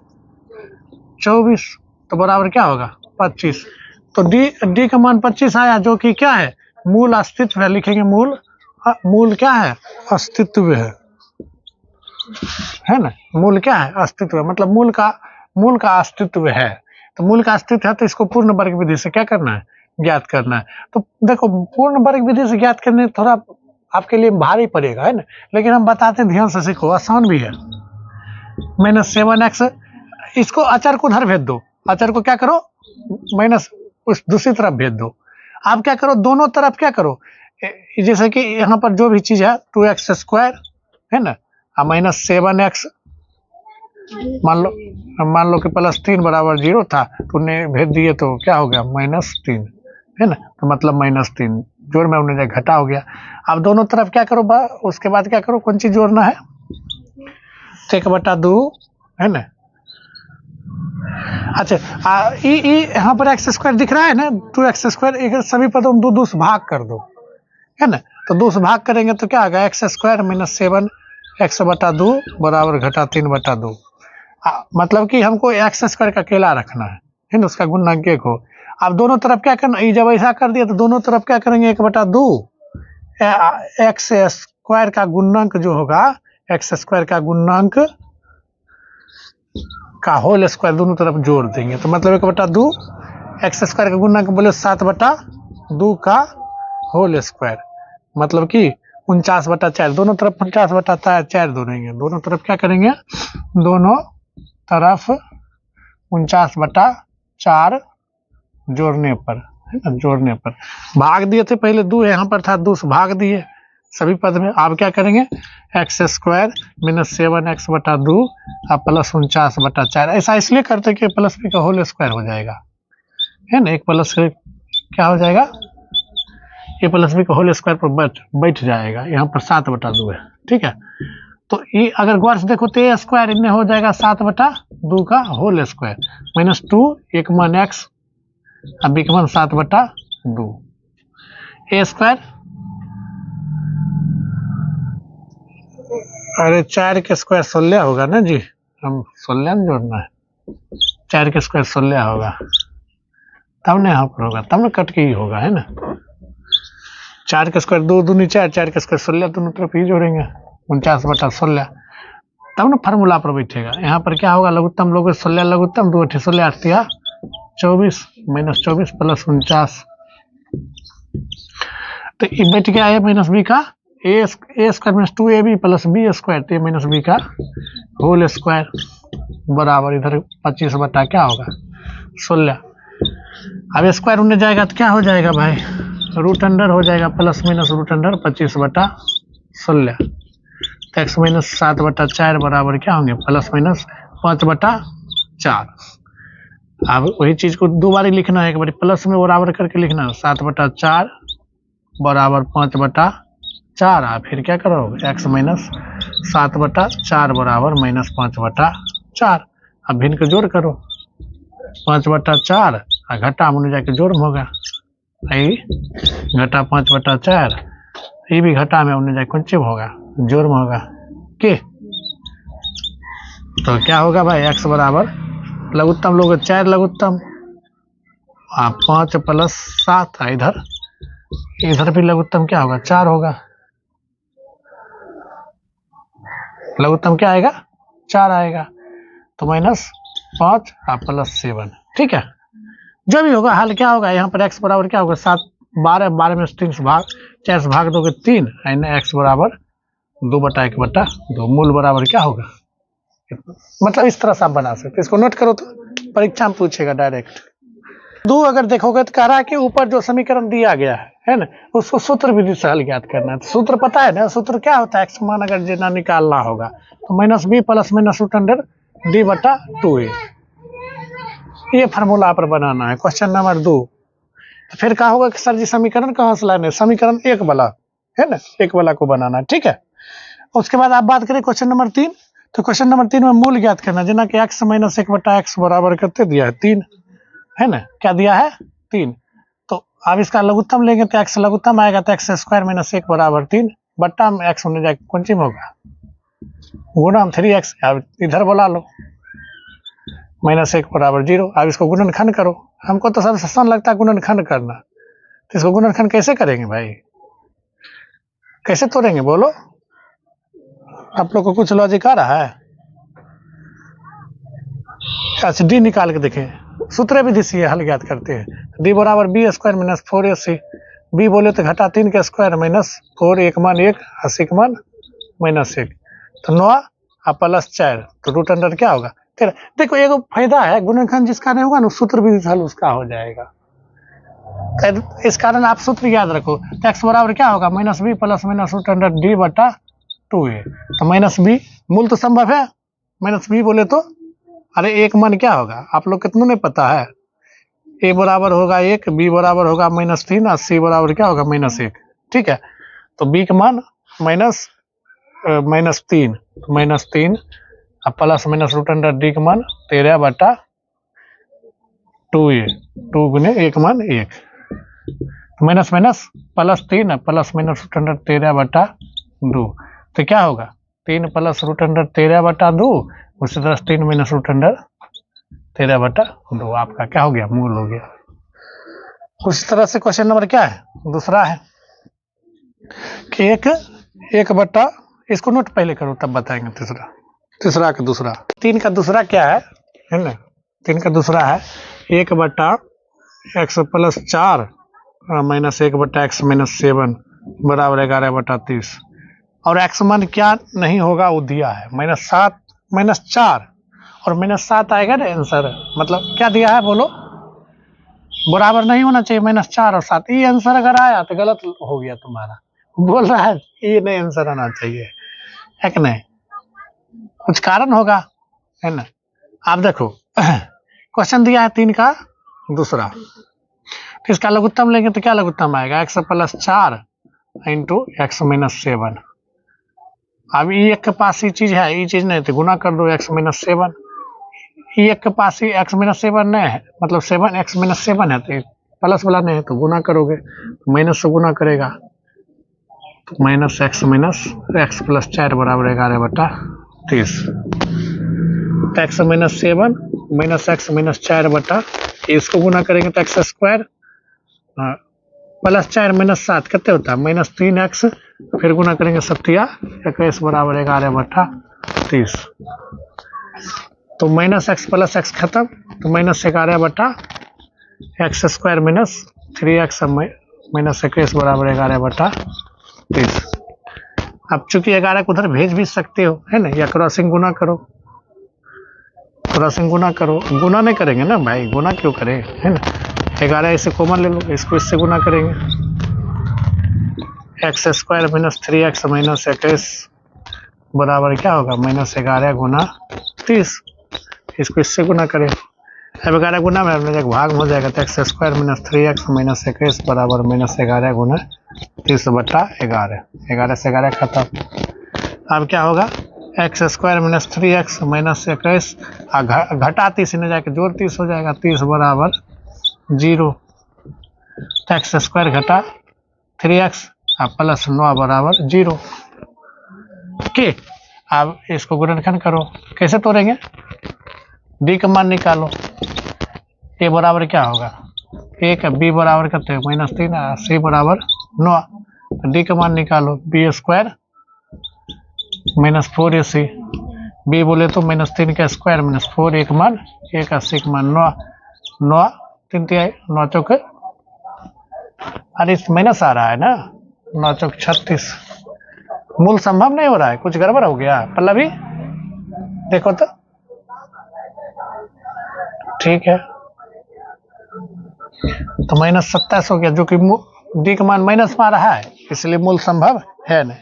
24, तो बराबर क्या होगा 25। तो डी का मान 25 आया, जो कि क्या है मूल अस्तित्व है, लिखेंगे मूल क्या है अस्तित्व है ना, मूल क्या है अस्तित्व है, मतलब मूल का अस्तित्व है। तो मूल का अस्तित्व है, तो इसको पूर्ण वर्ग विधि से क्या करना है ज्ञात करना है। तो देखो पूर्ण वर्ग विधि से ज्ञात करने थोड़ा आपके लिए भारी पड़ेगा, है ना, लेकिन हम बताते हैं ध्यान से सीखो, आसान भी है। -7x, इसको अचर को उधर भेज दो, अचर को क्या करो माइनस उस दूसरी तरफ भेज दो, आप क्या करो, दोनों तरफ क्या करो, जैसे कि यहाँ पर जो भी चीज है 2x² है ना, माइनस 7x, मान लो कि +3 बराबर 0 था, तूने भेज दिए तो क्या हो गया -3 है ना, तो मतलब -3 जोड़ में हमने घटा हो गया। अब दोनों तरफ क्या करो, उसके बाद क्या करो, कौन चीज जोड़ना है, 1/2 है ना। अच्छा यहाँ पर x² दिख रहा है ना, 2x², सभी पदों में 2 से भाग कर दो है ना, तो 2 से भाग करेंगे तो क्या होगा, x² - 7x/2 बराबर घटा 3/2। मतलब कि हमको x² का अकेला रखना है ना, उसका गुणनक 1 हो। अब दोनों तरफ क्या करना, जब ऐसा कर दिया तो दोनों तरफ क्या करेंगे, 1/2 x² का गुणनक जो होगा, x² का गुणनक का होल स्क्वायर दोनों तरफ जोड़ देंगे, तो मतलब 1/2 x² का गुणनक बोले 7/2 का होल स्क्वायर, मतलब कि 49/4, दोनों तरफ 49/4 जोड़ेंगे, दोनों तरफ क्या करेंगे, दोनों तरफ 49/4 जोड़ने पर है ना, जोड़ने पर भाग दिए थे, पहले 2 यहाँ पर था, 2 से भाग दिए सभी पद में। आप क्या करेंगे, x² - 7x/2 +49/4, ऐसा इसलिए करते कि +b का होल स्क्वायर हो जाएगा है ना, एक प्लस क्या हो जाएगा, ये +b का होल स्क्वायर पर बैठ जाएगा, यहाँ पर 7/2 है, ठीक है। तो ये अगर गौर से देखो तो a² इनमें हो जाएगा 7/2 का होल स्क्वायर, -2 एक मान x, अब b का मान 7/2, a², अरे 4 के स्क्वायर 16 होगा ना जी, हम 16 में जोड़ना है, 4 के स्क्वायर 16 होगा, तब ना यहाँ पर होगा, तब ना कट के ही होगा है ना, 4 के स्क्वायर 2 दूनी 4, 4 के स्क्वायर 16, दोनों तरफ ही जोड़ेंगे, 49/16, तब ना फार्मूला पर बैठेगा। यहाँ पर क्या होगा, लघुत्तम लोग 16 लघुत्तम, 2 × 16 8 × 24 -24 +49, तो ये बैठ गया है -b का a² - 2ab + b² तो -b का होल स्क्वायर बराबर इधर 25 क्या होगा 16। अब स्क्वायर उन्हें जाएगा तो क्या हो जाएगा भाई, रूट अंडर हो जाएगा, प्लस माइनस रूट अंडर 25/16, तो x - 7/4 बराबर क्या होंगे, +-5/4। अब वही चीज को दो बार लिखना है, एक बार प्लस में बराबर करके लिखना है, 7/4 बराबर 5/4, फिर क्या करोगे, x - 7/4 बराबर -5/4। अब भिन्न का जोड़ करो, 5/4 घटा में जाके जोड़ में होगा, घटा 5/4, ये भी घटा में उन्हें जाके कुछ होगा, जोड़ में होगा के, तो क्या होगा भाई, x बराबर लघुत्तम लोग 4 लघुत्तम 5 + 7, इधर भी लघुत्तम क्या होगा, 4 होगा, लघुत्तम क्या आएगा, 4 आएगा, तो -5 +7, ठीक है। जो भी होगा हल क्या होगा, यहाँ पर x बराबर क्या होगा, 7 12 12 में 3 से भाग 4 से भाग दोगे 3, x बराबर 2/1/2, मूल बराबर क्या होगा, मतलब इस तरह से आप बना सकते, इसको नोट करो तो परीक्षा में पूछेगा डायरेक्ट। 2 अगर देखोगे तो कह रहा है कि ऊपर जो समीकरण दिया गया है ना, उसको सूत्र विधि से हल ज्ञात करना है, तो सूत्र पता है ना, सूत्र क्या होता है, x मान अगर जितना निकालना होगा तो -b +- d/2 ये फार्मूला पर बनाना है। क्वेश्चन नंबर 2, तो फिर कहा होगा कि सर जी समीकरण कहाँ से लाने, समीकरण 1 वाला है ना, 1 वाला को बनाना, ठीक है। उसके बाद आप बात करें क्वेश्चन नंबर 3, तो क्वेश्चन नंबर 3 में मूल ज्ञात करना, जिना कि x - 1/x बराबर करते दिया है 3 है ना, क्या दिया है 3, तो अब इसका लघुत्तम लेंगे तो x लघुत्तम आएगा, तो x² - 1 बराबर 3 बट्टा में x होने जाए कौन चीज होगा, गुणा 3x, अब इधर बोला लो -1 बराबर 0। अब इसको गुणनखंड करो, हमको तो सबसे आसान लगता है गुणनखंड करना, तो इसको गुणनखंड कैसे करेंगे भाई, कैसे तोड़ेंगे बोलो, आप लोग को कुछ लॉजिक आ रहा है। अच्छा डी निकाल के देखें, सूत्र विधि से हल ज्ञात करते हैं, डी बराबर b² - 4ac, b बोले तो घटा 3 का स्क्वायर -4, 1 मान 1, 80 का मान -1, तो 9 +4, तो रूट अंडर क्या होगा 13। देखो एक फायदा है, गुणनखंड जिसका नहीं होगा ना सूत्र विधि से हल उसका हो जाएगा, तो इस कारण आप सूत्र याद रखो, तो x बराबर क्या होगा, minus b plus minus root under d बटा 2a। तो माइनस बी मूल तो संभव है, माइनस बी बोले तो अरे एक मान क्या होगा आप लोग कितनों ने पता है, a बराबर होगा 1, b बराबर होगा -3 और c बराबर क्या होगा -1। ठीक है, तो b का मान -3 अब plus minus root under d का मान 13 बटा 2a, 2 गुने 1 मान 1, minus minus plus 3 plus minus root under 13 बटा 2, तो क्या होगा 3 प्लस रूट अंडर 13 बटा 2, उसी तरह 3 माइनस रूट अंडर 13 बटा 2 आपका क्या हो गया, मूल हो गया। उसी तरह से क्वेश्चन नंबर क्या है, दूसरा है कि एक बटा, इसको नोट पहले करो तब बताएंगे तीसरा का दूसरा। 3 का दूसरा क्या है ना, 3 का दूसरा है 1 बटा एक्स प्लस 4 माइनस 1 बटा एक्स माइनस 7 बराबर 11 बटा 30, और एक्स मान क्या नहीं होगा वो दिया है -7 -4 और -7 आएगा ना आंसर, मतलब क्या दिया है बोलो, बराबर नहीं होना चाहिए -4 और 7, ये आंसर अगर आया तो गलत हो गया तुम्हारा, बोल रहा है ये नहीं आंसर आना चाहिए है कि नहीं, कुछ कारण होगा है ना। आप देखो क्वेश्चन दिया है 3 का दूसरा, तो इसका लघुत्तम लेंगे तो क्या लघुत्तम आएगा, x plus 4 into x minus 7। अब ये एक के पास ये चीज है, ये चीज नहीं तो गुना कर दो एक्स माइनस 7, ये एक के पास ही एक्स माइनस 7 नहीं है, मतलब 7 एक्स माइनस 7 है, तो प्लस वाला नहीं है तो गुना करोगे, माइनस से गुना करेगा तो माइनस एक्स प्लस 4 बराबर 11 बटा 30, x minus 7 minus x minus 4 बटा, इसको गुना करेंगे तो एक्स स्क्वायर प्लस 4 माइनस 7 कितने होता है -3x, फिर गुना करेंगे 7 बराबर 11 बटा 30, तो माइनस एक्स प्लस एक्स खत्म, तो -11 बटा x square minus 3x minus 21 बराबर 11 बटा 30। अब चूंकि 11 को उधर भेज भी सकते हो है ना, या क्रॉसिंग गुना करो, क्रॉसिंग गुना करो, गुना नहीं करेंगे ना भाई, गुना क्यों करें है ना, 11 इसे कॉमन ले लो, इसको इससे गुना करेंगे, x square minus 3x minus 21 बराबर क्या होगा -11 गुना 30, इसको इससे गुना करें, अब 11 गुना में एक भाग हो जाएगा, तो x square minus 3x minus 21 बराबर -11 गुना 30 बटा 11, 11 से 11 खत्म। अब क्या होगा x square minus 3x minus 21 घटा 30 ने जाके जोड़ 30 हो जाएगा, 30 बराबर 0, तो एक्स स्क्वायर घटा 3x प्लस 9 बराबर 0। ठीक, अब इसको गुणनखंड करो, कैसे तोड़ेंगे, डी का मान निकालो, ए बराबर क्या होगा 1, बी बराबर करते हैं -3, सी बराबर 9, तो डी का मान निकालो, बी स्क्वायर -4ac, बी बोले तो -3 का स्क्वायर -4, एक मान 1, अस्सी का मान 9, 9 3 9 चौके, अरे इस माइनस आ रहा है ना, 9 चौक 36, मूल संभव नहीं हो रहा है, कुछ गड़बड़ हो गया पल्लवी, देखो तो ठीक है, तो -27 हो गया, जो कि डी का मान माइनस में आ रहा है, इसलिए मूल संभव है नहीं।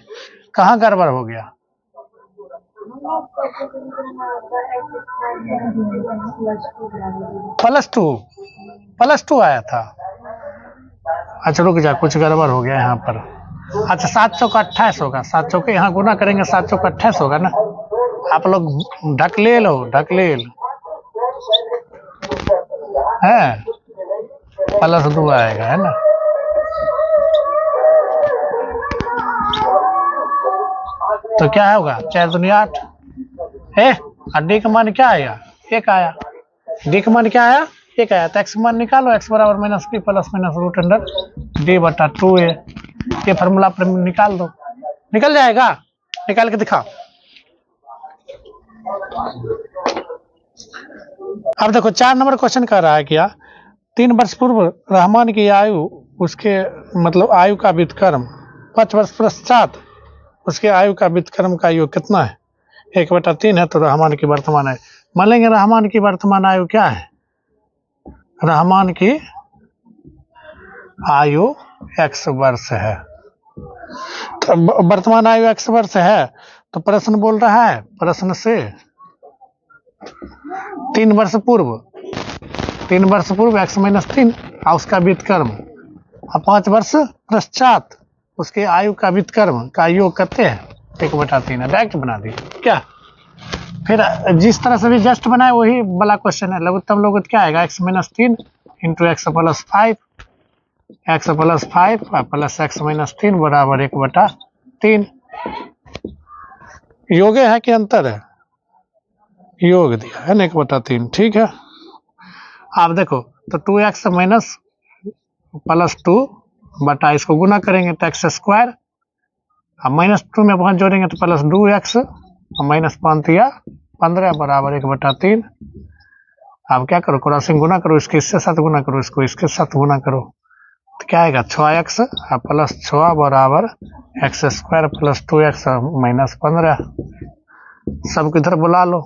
कहाँ गड़बड़ हो गया, +2 आया था, अच्छा रुक जा, कुछ गड़बड़ हो गया यहाँ पर, अच्छा 7 चौक 28 होगा, 7 चौके यहाँ गुना करेंगे 7 चौक 28 होगा ना, आप लोग ढकलेल हो, ढकलेल है, +2 आएगा है ना, तो क्या होगा 4 दूनी 8, डी का मान क्या आया 1 आया, डी का मान क्या आया 1 आया, तो एक्स मान निकालो, एक्स बराबर -b plus minus root under d बटा 2a, ये फॉर्मूला पर निकाल दो, निकल जाएगा, निकाल के दिखाओ। अब देखो 4 नंबर क्वेश्चन कह रहा है क्या, 3 वर्ष पूर्व रहमान की आयु, उसके मतलब आयु का व्युत्क्रम 5 वर्ष पश्चात उसके आयु का व्युत्क्रम का योग कितना है, 1/3 है, तो रहमान की वर्तमान आयु, मान लेंगे रहमान की वर्तमान आयु क्या है, रहमान की आयु x वर्ष है। तो वर्तमान आयु x वर्ष है, तो प्रश्न बोल रहा है, प्रश्न से 3 वर्ष पूर्व, 3 वर्ष पूर्व x - 3 और उसका व्युत्क्रम, और 5 वर्ष पश्चात उसके आयु का व्युत्क्रम का योग करते हैं 1/3 है। डायरेक्ट बना दी क्या। फिर जिस तरह से भी जस्ट बनाए वही वाला क्वेश्चन है। लघुत्तम लघुत्तम क्या आएगा, x - 3 into x + 5, x + 5 plus x - 3 बराबर 1/3। योग है कि अंतर है, योग दिया है ना 1/3, ठीक है। आप देखो तो 2x माइनस +2 बटा इसको गुना करेंगे तो x स्क्वायर, अब -2 में 5 जोड़ेंगे तो +2x और -5 दिया 15 बराबर 1/3। अब क्या करो, क्रॉसिंग गुना करो, इसके इसके साथ गुना करो, इसको इसके साथ गुना करो, तो क्या आएगा 6x प्लस 6 बराबर x स्क्वायर प्लस 2x -15। सबको इधर बुला लो,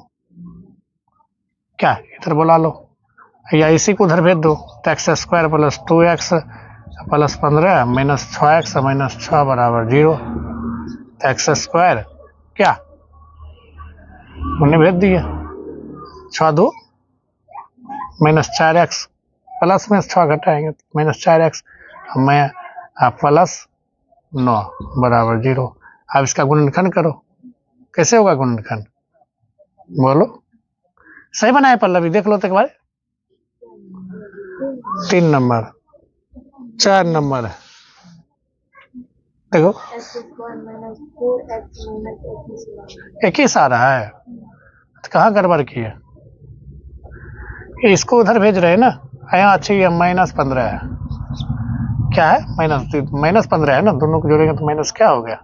क्या इधर बुला लो, या इसी को उधर भेज दो, तो x square plus 2x plus 15 minus 6x minus 6 बराबर 0। तो x स्क्वायर क्या उन्हें भेज दिया, 6 2 -4x प्लस में 6 घटाएंगे -4x मैं प्लस 9 बराबर 0। अब इसका गुणनखंड करो, कैसे होगा गुणनखंड, बोलो। सही बनाए पल्लवी, देख लो तो एक बार। 3 नंबर 4 नंबर देखो, एक ही आ रहा है, तो कहाँ गड़बड़ की है, इसको उधर भेज रहे हैं ना, यहाँ अच्छी है -15 है, क्या है -15 है ना, दोनों को जोड़ेंगे तो माइनस क्या हो गया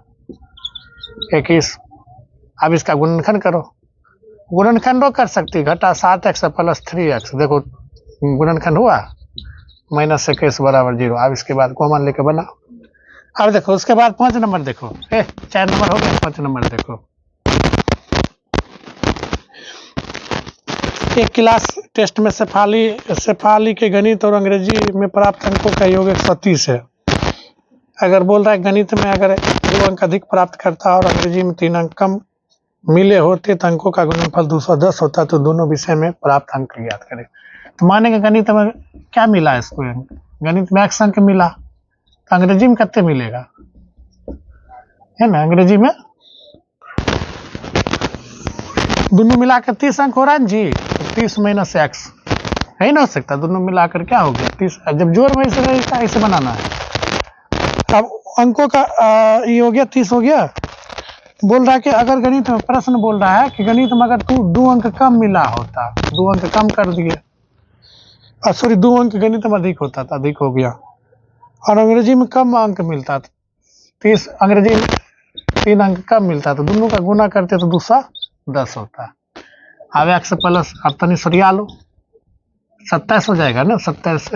21। अब इसका गुणनखंड करो, गुणनखंड कर सकती, घटा 7x प्लस 3x, देखो गुणनखंड हुआ -21 बराबर 0। अब इसके बाद कॉमन लेके बनाओ। अब देखो उसके बाद 5 नंबर देखो, 4 नंबर हो गया, 5 नंबर देखो। एक क्लास टेस्ट में शेफाली के गणित और अंग्रेजी में प्राप्त अंकों का योग 130 है। अगर बोल रहा है गणित में अगर 2 अंक अधिक प्राप्त करता और अंग्रेजी में 3 अंक कम मिले होते तो अंकों का गुणनफल 210 होता, तो दोनों विषय में प्राप्त अंक ज्ञात करें। तो मानेंगे गणित में क्या मिला इसको, गणित में x अंक मिला, तो अंग्रेजी में कितने मिलेगा, है ना, अंग्रेजी में दोनों मिलाकर 30 अंक हो रहा है जी, तो 30 माइनस x है ना, हो सकता दोनों मिलाकर क्या हो गया 30। जब जोड़ में ऐसे बनाना है। अब अंकों का ये हो गया 30 हो गया। बोल रहा है कि अगर गणित में, प्रश्न बोल रहा है कि गणित में अगर 2 अंक कम मिला होता, 2 अंक कम कर दिए, सॉरी 2 अंक गणित में अधिक होता था, अधिक हो गया, और अंग्रेजी में कम अंक मिलता था 30, अंग्रेजी में 3 अंक कम मिलता, तो दोनों का गुना करते तो 210 होता। अब x प्लस, अब तनी सरिया लो, 27 हो जाएगा ना, 27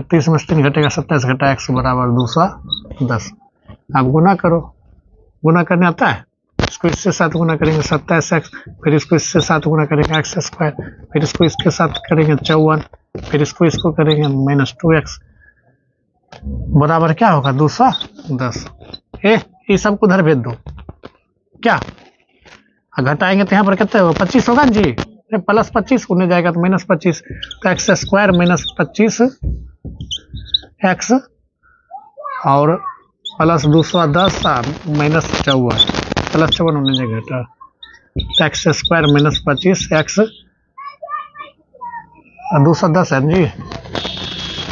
30 में 3 घटेगा, 27 घटा x बराबर 210। अब गुना करो, गुना करने आता है, इसको इससे साथ गुना करेंगे 27x, फिर इसको इससे साथ गुना करेंगे x स्क्वायर, फिर इसको इसके साथ करेंगे 54, फिर इसको करेंगे -2x बराबर क्या होगा 210। ये सब को उधर भेज दो, क्या घटाएंगे तो यहाँ पर कितने होगा 25 होगा जी, प्लस 25 उन्हें जाएगा तो -25, तो x स्क्वायर -25 x और प्लस 210 -54 प्लस 54 उन्हें जाएगा घटा, तो x स्क्वायर -25 x 210 है जी।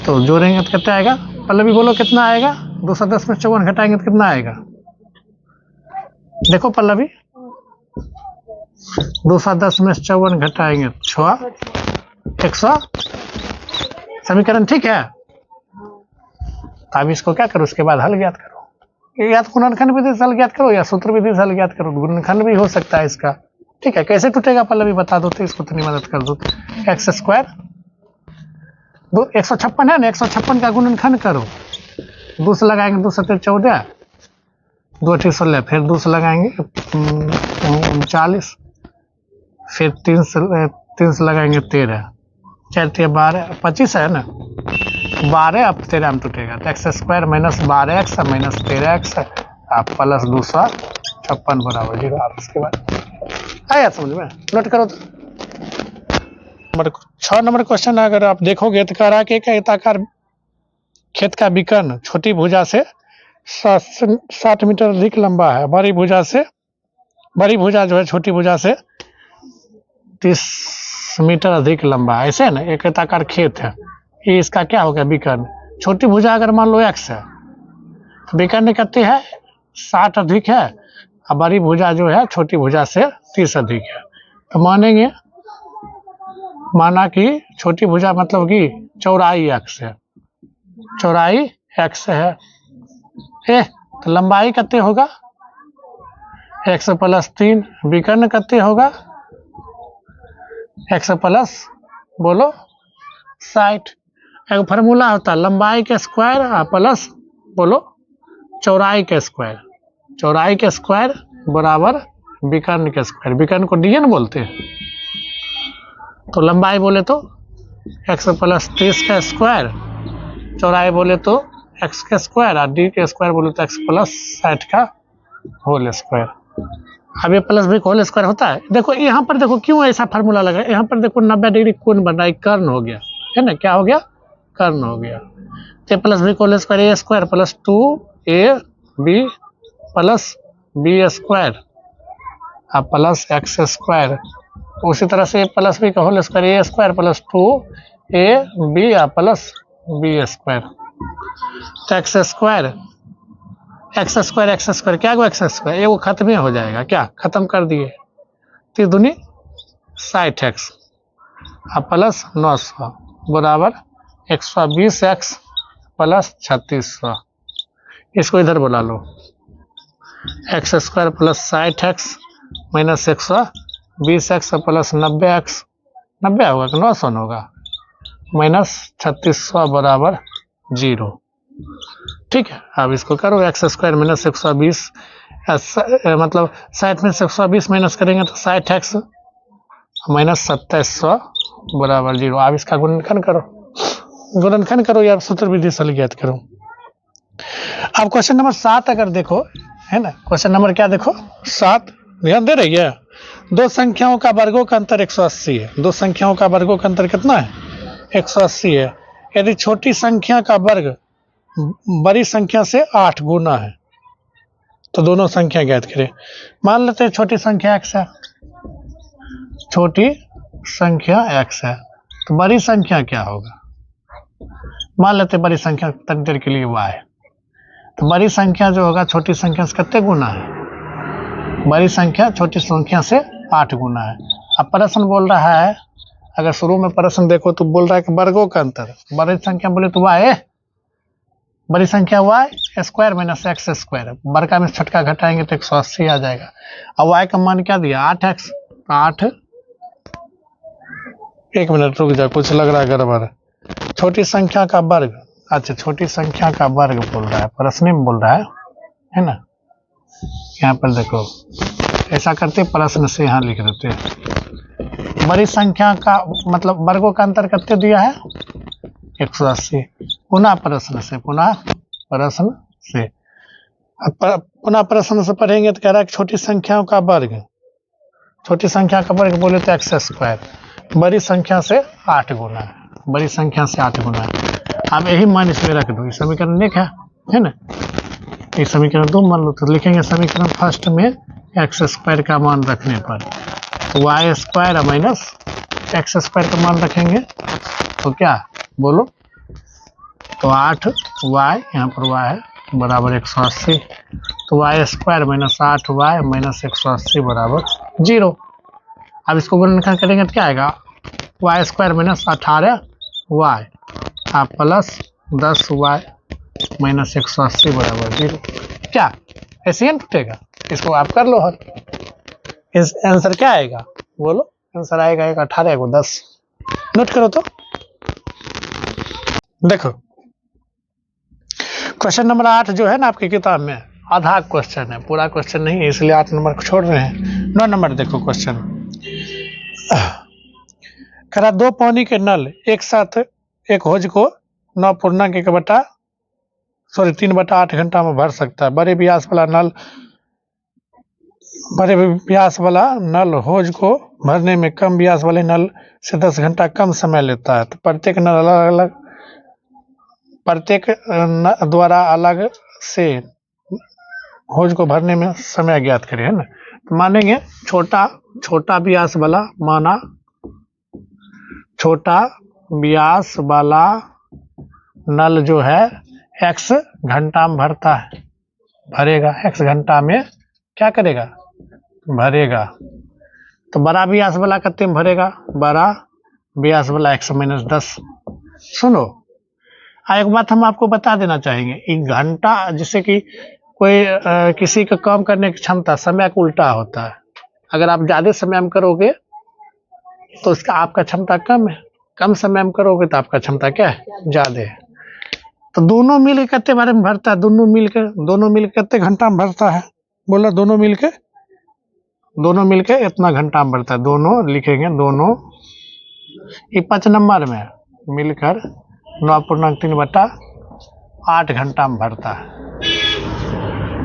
तो जोड़ेंगे तो कितना आएगा, पल्लवी बोलो कितना आएगा, 210 में 54 घटाएंगे तो कितना आएगा, देखो पल्लवी 210 में 54 घटाएंगे 6 100, समीकरण ठीक है। अब इसको क्या करो, उसके बाद हल ज्ञात करो, या तो गुणनखंड विधि से हल ज्ञात करो या सूत्र विधि से हल ज्ञात करो, गुणनखंड भी हो सकता है इसका, ठीक है। कैसे टूटेगा पल्लवी बता दो तो इसको इतनी मदद कर दो। x स्क्वायर 156 है ना, 156 का गुणनखंड करो, 2 से लगाएंगे 2 7 14, 2 8 16, फिर 2 से लगाएंगे 40, फिर 3 से लगाएंगे 13, 4 3 12 25 है ना, 12 अब 13 में टूटेगा तो x square minus 12x minus 13x आप प्लस 256 बराबर 0। आप इसके बाद आया समझ में, नोट करो तो। 6 नंबर क्वेश्चन अगर आप देखोगे तो कह रहा है कि एक आयताकार खेत का विकर्ण छोटी भुजा से 60 मीटर अधिक लंबा है, बड़ी भुजा जो है छोटी भुजा से 30 मीटर अधिक लंबा है, ऐसे है ना। एक आयताकार खेत है, ये इसका क्या हो गया विकर्ण। छोटी भुजा अगर मान लो x है तो विकर्ण कितनी है 60 अधिक है, और बड़ी भुजा जो है छोटी भुजा से 30 अधिक है। तो मानेंगे, माना कि छोटी भुजा मतलब कि चौड़ाई x है, चौड़ाई x है तो लंबाई कितनी होगा x प्लस 3, विकर्ण कितनी होगा x प्लस बोलो 60। एक फार्मूला होता है लंबाई के स्क्वायर प्लस बोलो चौड़ाई के स्क्वायर, चौड़ाई के स्क्वायर बराबर विकर्ण के स्क्वायर, विकर्ण को dn बोलते हैं। तो लंबाई बोले तो x प्लस 30 का स्क्वायर, चौड़ाई बोले तो x का स्क्वायर, और d के स्क्वायर बोले तो x प्लस 60 का होल स्क्वायर। अब ये प्लस भी होल स्क्वायर होता है। देखो यहाँ पर देखो क्यों ऐसा फार्मूला लगा, यहाँ पर देखो 90 डिग्री कोण बन रहा है, कर्ण हो गया है ना, क्या हो गया कर्ण हो गया। तो प्लस भी whole square a square plus 2ab plus b square अब प्लस एक्स स्क्वायर। उसी तरह से प्लस बी का whole square a square plus 2ab plus b square. तो एक्स स्क्वायर क्या हुआ एक्स स्क्वायर, ये वो खत्म ही हो जाएगा, क्या खत्म कर दिए। 3 दूनी 60x अब प्लस 900 बराबर 120x प्लस 3600। इसको इधर बुला लो, x square plus 60x minus 120x plus 90x, 90 होगा कि 900 होगा, माइनस 3600 बराबर 0। ठीक है, अब इसको करो एक्स स्क्वायर माइनस 120 मतलब 60 में से 120 माइनस करेंगे तो 60x माइनस 2700 बराबर 0। अब इसका गुणनखंड करो या सूत्र विधि से ज्ञात करो। अब क्वेश्चन नंबर 7 अगर देखो है ना, क्वेश्चन नंबर क्या देखो 7, ध्यान दे रही है। दो संख्याओं का वर्गों का अंतर 180 है, दो संख्याओं का वर्गों का अंतर कितना है 180 है। यदि छोटी संख्या का वर्ग बड़ी संख्या से 8 गुना है तो दोनों संख्या ज्ञात करें। मान लेते हैं छोटी संख्या x है, छोटी संख्या x है, तो बड़ी संख्या क्या होगा, मान लेते हैं बड़ी संख्या तक देर के लिए y है, तो बड़ी संख्या जो होगा छोटी संख्या से कितने गुना है, बड़ी संख्या छोटी संख्या से 8 गुना है। अब प्रश्न बोल रहा है, अगर शुरू में प्रश्न देखो तो बोल रहा है कि वर्गों का अंतर, बड़ी संख्या बोले तो y, बड़ी संख्या y square minus x square, बड़का में छटका घटाएंगे तो 180 आ जाएगा। अब y का मान क्या दिया 8x, 8 एक मिनट रुक जा, कुछ लग रहा है गड़बड़। छोटी संख्या का वर्ग, अच्छा छोटी संख्या का वर्ग बोल रहा है, प्रश्न में बोल रहा है ना। यहाँ पर देखो ऐसा करते प्रश्न से यहाँ लिख देते, बड़ी संख्या का मतलब वर्गों का अंतर कितने दिया है 180। पुनः प्रश्न से पढ़ेंगे तो कह रहा है कि छोटी संख्याओं का वर्ग, छोटी संख्या का वर्ग बोले तो एक्स स्क्वायर, बड़ी संख्या से 8 गुना है, बड़ी संख्या से 8 गुना है। अब यही मान इसमें रख दो, समीकरण एक है ना, ये समीकरण 2 मान लो तो लिखेंगे समीकरण फर्स्ट में एक्स स्क्वायर का मान रखने पर y square minus x square का मान रखेंगे तो क्या बोलो, तो 8y यहाँ पर y है बराबर 180, तो Y square minus 8y minus 180 बराबर 0। अब इसको गुणनखंड करेंगे तो क्या आएगा y square minus 18y plus 10y minus 180 बराबर 0। क्या ऐसे ही टूटेगा, इसको आप कर लो हल। इस आंसर क्या आएगा बोलो, आंसर आएगा 18 को 10। नोट करो तो देखो क्वेश्चन नंबर 8 जो है ना आपकी किताब में आधा क्वेश्चन है, पूरा क्वेश्चन नहीं है, इसलिए 8 नंबर को छोड़ रहे हैं। 9 नंबर देखो क्वेश्चन, करा 2 पानी के नल एक साथ एक होज को 3/8 घंटा में भर सकता है। बड़े व्यास वाला नल होज को भरने में कम व्यास वाले नल से 10 घंटा कम समय लेता है। तो प्रत्येक द्वारा अलग से होज को भरने में समय ज्ञात करें, है ना। तो मानेंगे छोटा व्यास वाला, माना छोटा व्यास वाला नल जो है x घंटा में भरता है, भरेगा x घंटा में क्या करेगा, भरेगा। तो बड़ा व्यास वाला कितने में भरेगा, बड़ा व्यास वाला x-10। सुनो, एक बात हम आपको बता देना चाहेंगे, एक घंटा जैसे कि कोई किसी का काम करने की क्षमता समय का उल्टा होता है। अगर आप ज़्यादा समय में करोगे तो उसका आपका क्षमता कम है, कम समय में करोगे तो आपका क्षमता क्या है, ज़्यादा है। तो दोनों मिल के कितने बारे में भरता है, दोनों मिल के कितने घंटा में भरता है, बोला दोनों मिल के इतना घंटा में भरता है। दोनों लिखेंगे, दोनों ये 5 नंबर में मिलकर 9.3/8 घंटा में भरता है।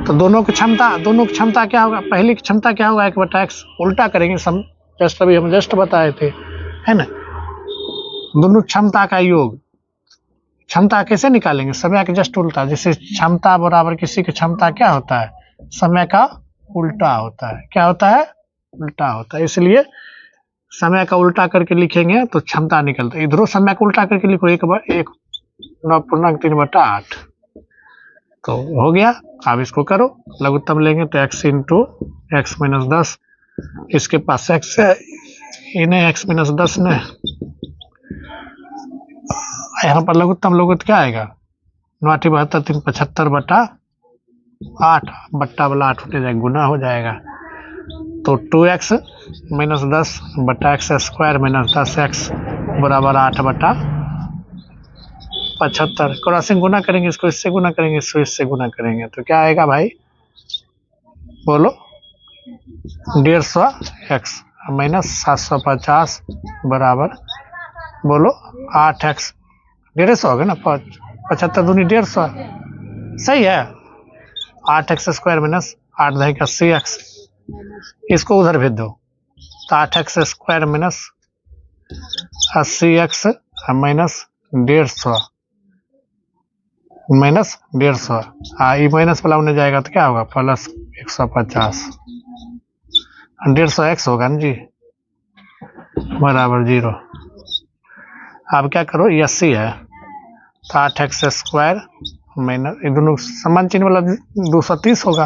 तो दोनों की क्षमता क्या होगा, पहली की क्षमता क्या होगा, 1/x उल्टा करेंगे, अभी हम जस्ट बताए थे, है ना। दोनों क्षमता का योग, क्षमता कैसे निकालेंगे, समय का जस्ट उल्टा। जैसे क्षमता बराबर किसी की क्षमता क्या होता है, समय का उल्टा होता है। क्या होता है, उल्टा होता है। इसलिए समय का उल्टा करके लिखेंगे तो क्षमता निकलता है। इधरों समय का उल्टा करके लिखो, 9.3/8 तो हो गया। अब इसको करो, लघुत्तम लेंगे तो x × x-10, इसके पास x है, इन्हें x-10 ने, यहाँ पर लघुत्तम लघुत्त क्या आएगा, 9×72 = 3/75/8 बट्टा वाला 8 उठे जाएगा, गुना हो जाएगा। तो 2x - 10 बटा x² - 10x बराबर 8/75। क्रॉसिंग गुना करेंगे, इसको इससे गुना करेंगे, इसको इससे गुना करेंगे, तो क्या आएगा भाई, बोलो 150x - 750 बराबर, बोलो 8x। 150 होगा ना, 75 दूनी 150, सही है। 8x² - 8 × 80x, इसको उधर भेज दो, तो 8x² - 80x - 150 ये माइनस वाला होने जाएगा तो क्या होगा, +150। 150x होगा ना जी, बराबर 0। अब क्या करो, ये 80 है तो 8x² ये दोनों समान चिन्ह वाला 230 होगा,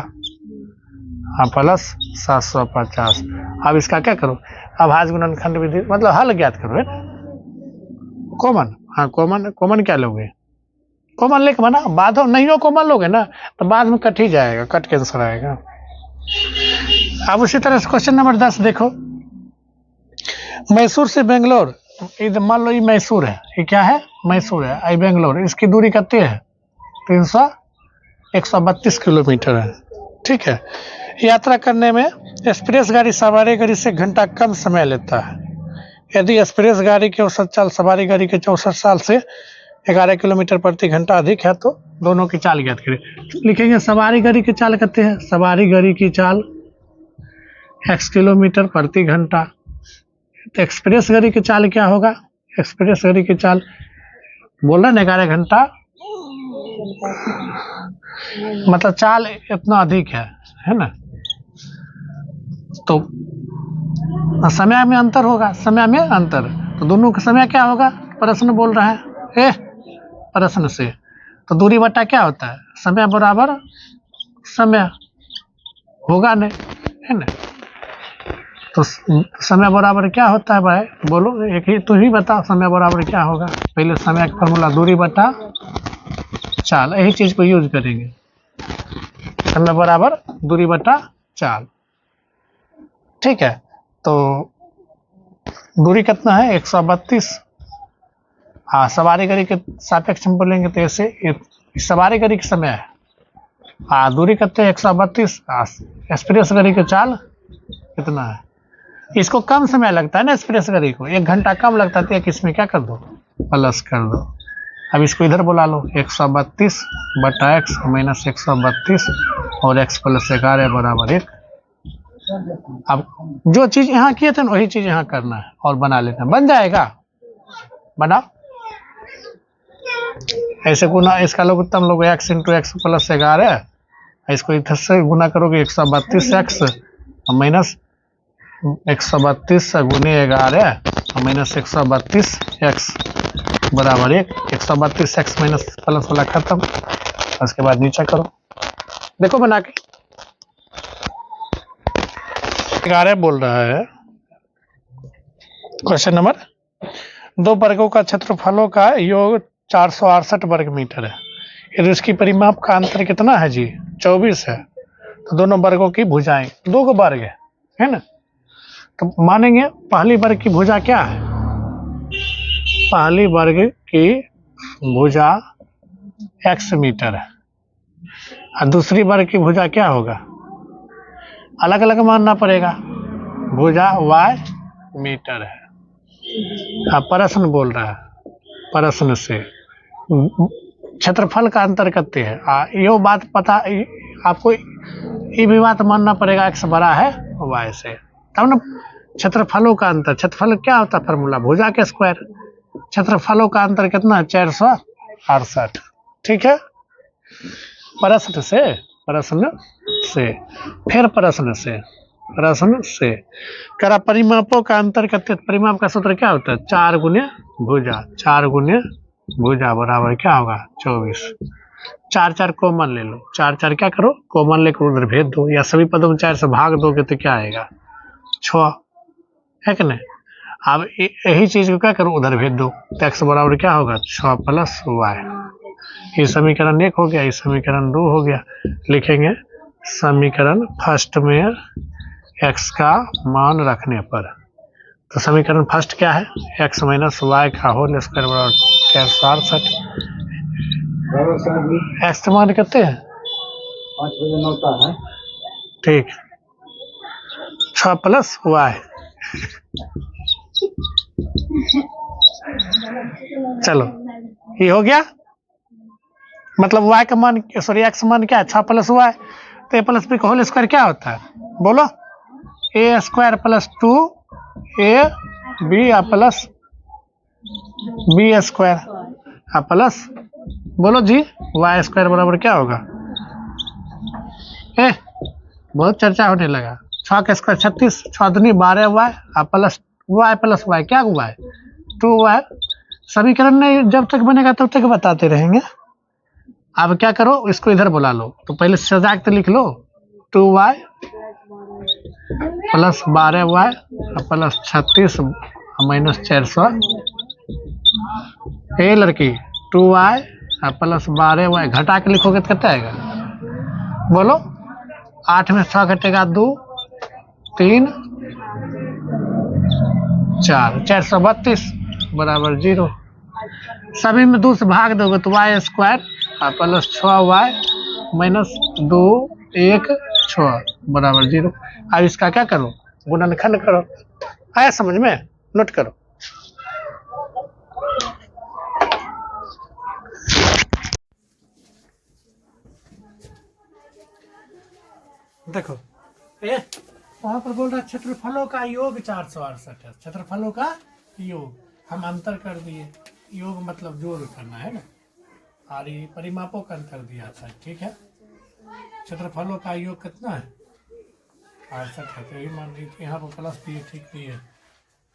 हाँ, +750। अब इसका क्या करो, अभाज्य गुणनखंड विधि, मतलब हल ज्ञात करो, है ना। कॉमन, हाँ कॉमन क्या लोगे, कॉमन लेके बना, बाद नहीं हो कॉमन लोगे ना तो बाद में कट ही जाएगा, कट कैंसर आएगा। अब उसी तरह से क्वेश्चन नंबर 10 देखो, मैसूर से बेंगलोर, मान लो ये मैसूर है, ये क्या है, मैसूर है, आई बेंगलोर, इसकी दूरी कितनी है, 132 किलोमीटर है, ठीक है। यात्रा करने में एक्सप्रेस गाड़ी सवारी गाड़ी से घंटा कम समय लेता है। यदि एक्सप्रेस गाड़ी के औसत चाल सवारी गाड़ी के 64 साल से 11 किलोमीटर प्रति घंटा अधिक है तो दोनों की चाल ज्ञात करें। लिखेंगे सवारी गाड़ी की चाल कितने हैं, सवारी गाड़ी की चाल x किलोमीटर प्रति घंटा, तो एक्सप्रेस गाड़ी की चाल क्या होगा, एक्सप्रेस गाड़ी की चाल बोल रहे ना 11 घंटा, मतलब चाल इतना अधिक है ना। तो समय में अंतर होगा, समय में अंतर, तो दोनों का समय क्या होगा, प्रश्न बोल रहा है, प्रश्न से तो दूरी बटा क्या होता है, समय बराबर समय होगा नहीं, है ना। तो समय बराबर क्या होता है भाई, बोलो एक ही तो ही बता, समय बराबर क्या होगा। पहले समय का फॉर्मूला दूरी बटा चाल, यही चीज को यूज करेंगे, समय बराबर दूरी बटा चाल, ठीक है। तो दूरी कितना है, 132। हाँ, सवारी गाड़ी के सापेक्ष हम बोलेंगे तो ऐसे, सवारी गाड़ी का समय है, हाँ, दूरी कितने 132, एक्सप्रेस गाड़ी का चाल कितना है, इसको कम समय लगता है ना एक्सप्रेस करी को, 1 घंटा कम लगता है, तो एक इसमें क्या कर दो, प्लस कर दो। अब इसको इधर बुला लो, 132 बटा x माइनस 132 और x प्लस 11 बराबर 1। अब जो चीज यहाँ किए थे वही चीज यहाँ करना है और बना लेना, बन जाएगा। बनाओ ऐसे गुना, इसका लघुत्तम लोग x इंटू एक्स प्लस 11, इसको इधर से गुना करोगे 132x माइनस 132 गुने 11 माइनस 132x बराबर 1। 132x माइनस प्लस वाला खत्म, उसके बाद नीचे करो, देखो बना के। 11 बोल रहा है क्वेश्चन नंबर, 2 वर्गों का क्षेत्रफलों का योग 468 वर्ग मीटर है, यदि उसकी परिमाप का अंतर कितना है जी, 24 है, तो दोनों वर्गों की भुजाएं, 2 को वर्ग है ना, तो मानेंगे पहली वर्ग की भुजा क्या है, पहली वर्ग की भुजा x मीटर है और दूसरी वर्ग की भुजा क्या होगा, अलग अलग मानना पड़ेगा, भुजा y मीटर है। अब प्रश्न बोल रहा है, प्रश्न से क्षेत्रफल का अंतर करते हैं, यो बात पता, आपको ये भी बात मानना पड़ेगा x बड़ा है y से, तब ना क्षेत्रफलों का अंतर। क्षेत्रफल क्या होता है, फार्मूला भुजा के स्क्वायर, क्षेत्रफलों का अंतर कितना है, 468। ठीक है, प्रश्न से फिर प्रश्न से करा परिमापों का अंतर करते, परिमाप का सूत्र क्या होता है, 4 गुने भुजा बराबर क्या होगा, 24। 4 4 कॉमन ले लो, 4 4 क्या करो, कॉमन लेकर उधर भेज दो, या सभी पदों में 4 से भाग दोगे तो क्या आएगा, 6 है कि नहीं। अब यही चीज को क्या करो, उधर भेज दो, तो x बराबर क्या होगा, 6 प्लस y। ये समीकरण 1 हो गया, ये समीकरण 2 हो गया। लिखेंगे समीकरण फर्स्ट में x का मान रखने पर, तो समीकरण फर्स्ट क्या है, x माइनस वाई का होल स्क्वायर बराबर 468। x का मान कितने हैं, 5 बजे 9 का है, ठीक, 6 प्लस y। चलो ये हो गया, मतलब y का मान, सॉरी x मान क्या है, 6 प्लस y, तो a प्लस बी का होल स्क्वायर क्या होता है, बोलो, a square plus 2 a b plus b square plus, बोलो जी, y स्क्वायर बराबर क्या होगा, बहुत चर्चा होने लगा, 6 का स्क्वायर 36, 6 दूनी 12y प्लस y क्या हुआ है, 2y। समीकरण नहीं जब तक बनेगा तब तक बताते रहेंगे। अब क्या करो, इसको इधर बुला लो, तो पहले सजा के लिख लो, 2y plus 12y plus 36 minus 400, ए लड़की 2y प्लस 12y घटा के लिखोगे तो कितना आएगा, बोलो, 8 में 6 घटेगा 2 3 4, 432 बराबर 0। सभी में 2 से भाग दोगे तो y square plus 6y minus 2 1 6 बराबर 0। अब इसका क्या करो, गुणनखंड करो, आया समझ में, नोट करो। देखो वहां पर बोल रहा है क्षेत्रफलों का योग 468 है, क्षेत्रफलों का योग, हम अंतर कर दिए, योग मतलब जोड़ करना है ना, और ये परिमापों का अंतर दिया था, ठीक है। क्षेत्रफलों का योग कितना है, 68 है, तो यही मान लीजिए, यहाँ पर प्लस दिए, ठीक दिए,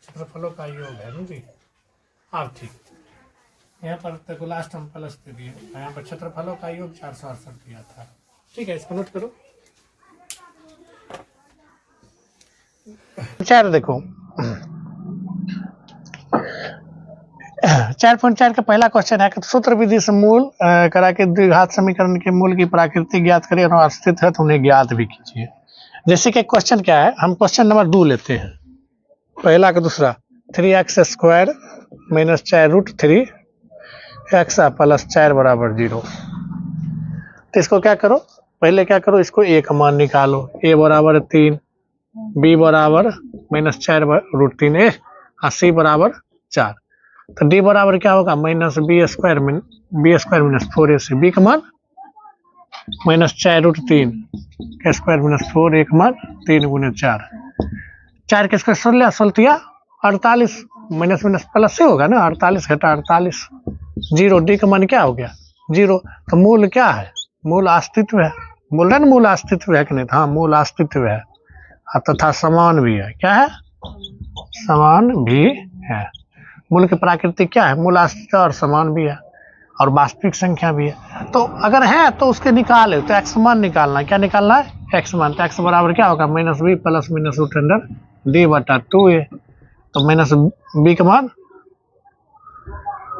क्षेत्रफलों का योग है ना जी। अब ठीक, यहाँ पर देखो लास्ट हम प्लस दे दिए, यहाँ पर क्षेत्रफलों का योग 468 दिया था, ठीक है, इसको नोट करो। 4 देखो 4.4 का पहला क्वेश्चन है कि सूत्र विधि से मूल करा के द्विघात समीकरण के मूल की प्रकृति ज्ञात करें और अस्तित्व है तो उन्हें ज्ञात भी कीजिए। जैसे कि क्वेश्चन क्या है, हम क्वेश्चन नंबर 2 लेते हैं, पहला का दूसरा, 3x square minus 4 root 3 x plus 4 बराबर 0। तो इसको क्या करो, पहले क्या करो, इसको एक मान निकालो, a बराबर 3 बी बराबर -4/√3 ए और सी बराबर 4। तो डी बराबर क्या होगा -b² -4ac। बी का मान -4√3 का स्क्वायर -4 एक मान 3 × 4। 4 के स्क्वायर 16 16 48 माइनस माइनस प्लस से होगा ना, 48 घटा 48 जीरो। डी का मान क्या हो गया 0। तो मूल क्या है, मूल अस्तित्व है। बोल रहे ना मूल अस्तित्व है कि नहीं, हाँ मूल अस्तित्व है तथा समान भी है। क्या है, समान भी है। मूल की प्रकृति क्या है, मूल अस्तित्व और समान भी है और वास्तविक संख्या भी है। तो अगर है तो उसके निकाले, तो एक्स मान निकालना। क्या निकालना है, एक्स मान। तो एक्स बराबर क्या होगा -b प्लस -√d/2a। तो -b का मान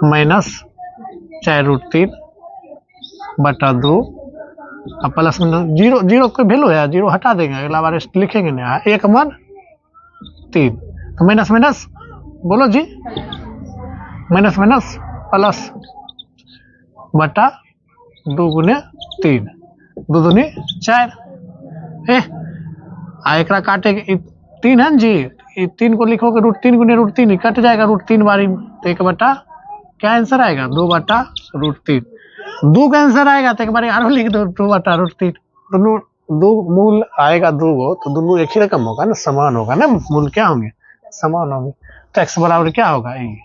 -4√3/2 और प्लस जीरो। जीरो कोई वैल्यू है, जीरो हटा देंगे, अगला बार लिखेंगे नहीं। एक मान 3। तो माइनस माइनस बोलो जी, माइनस माइनस प्लस बटा 2 × 3 2 दूनी 4। एक काटे 3 है जी, 3 को लिखोगे √3 × √3 कट जाएगा √3 बारी। तो 1 क्या आंसर आएगा 2/√3। 2 का आंसर आएगा तो एक बार आरो लिख दो 2/√3। दोनों दो मूल आएगा 2 गो, तो दोनों एक ही रकम होगा ना, समान होगा ना, मूल क्या होंगे, समान होंगे। तो एक्स बराबर क्या होगा, ये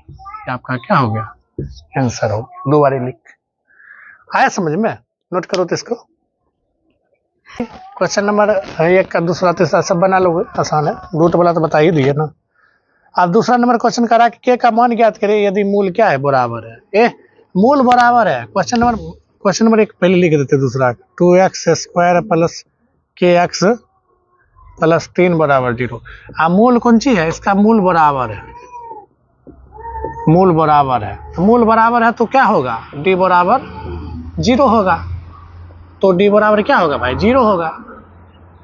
आपका क्या हो गया आंसर हो। 2 बारी लिख आया समझ में, नोट करो तो इसको। क्वेश्चन नंबर 1 का दूसरा तीसरा सब बना लोगे, आसान है। रूट वाला तो बता ही दिए ना। अब दूसरा नंबर क्वेश्चन करा कि के का मान ज्ञात करें यदि मूल क्या है, बराबर है। मूल बराबर है। क्वेश्चन नंबर 1 पहले लिख देते, दूसरा 2x² प्लस kx प्लस 3 बराबर 0। मूल कौन सी है, इसका मूल बराबर है, मूल बराबर है। तो मूल बराबर है तो क्या होगा, d बराबर 0 होगा। तो d बराबर क्या होगा भाई, 0 होगा।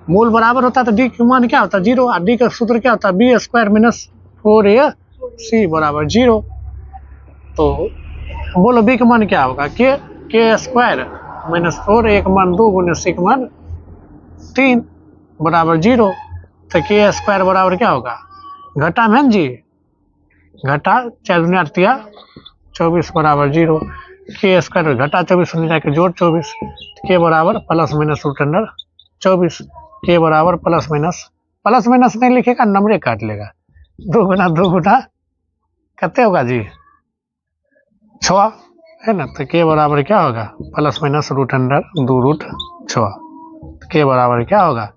मूल बराबर होता है तो d का मान क्या होता है 0, और d का सूत्र क्या होता है b² - 4ac बराबर 0। तो बोलो b का मान क्या होगा, k² - 4 एक मान 2 × c का मान 3 बराबर 0। तो k² बराबर क्या होगा, घटा में जी, घटा 4 × 8 = 24 बराबर 0। k² घटा 24 में जाकर जोड़ 24। के बराबर ±√24। के बराबर प्लस माइनस नहीं लिखेगा, नंबरे काट लेगा। 2 × 2 × कितने होगा जी 6 है ना। तो के बराबर क्या होगा ±√2√6। के बराबर क्या होगा,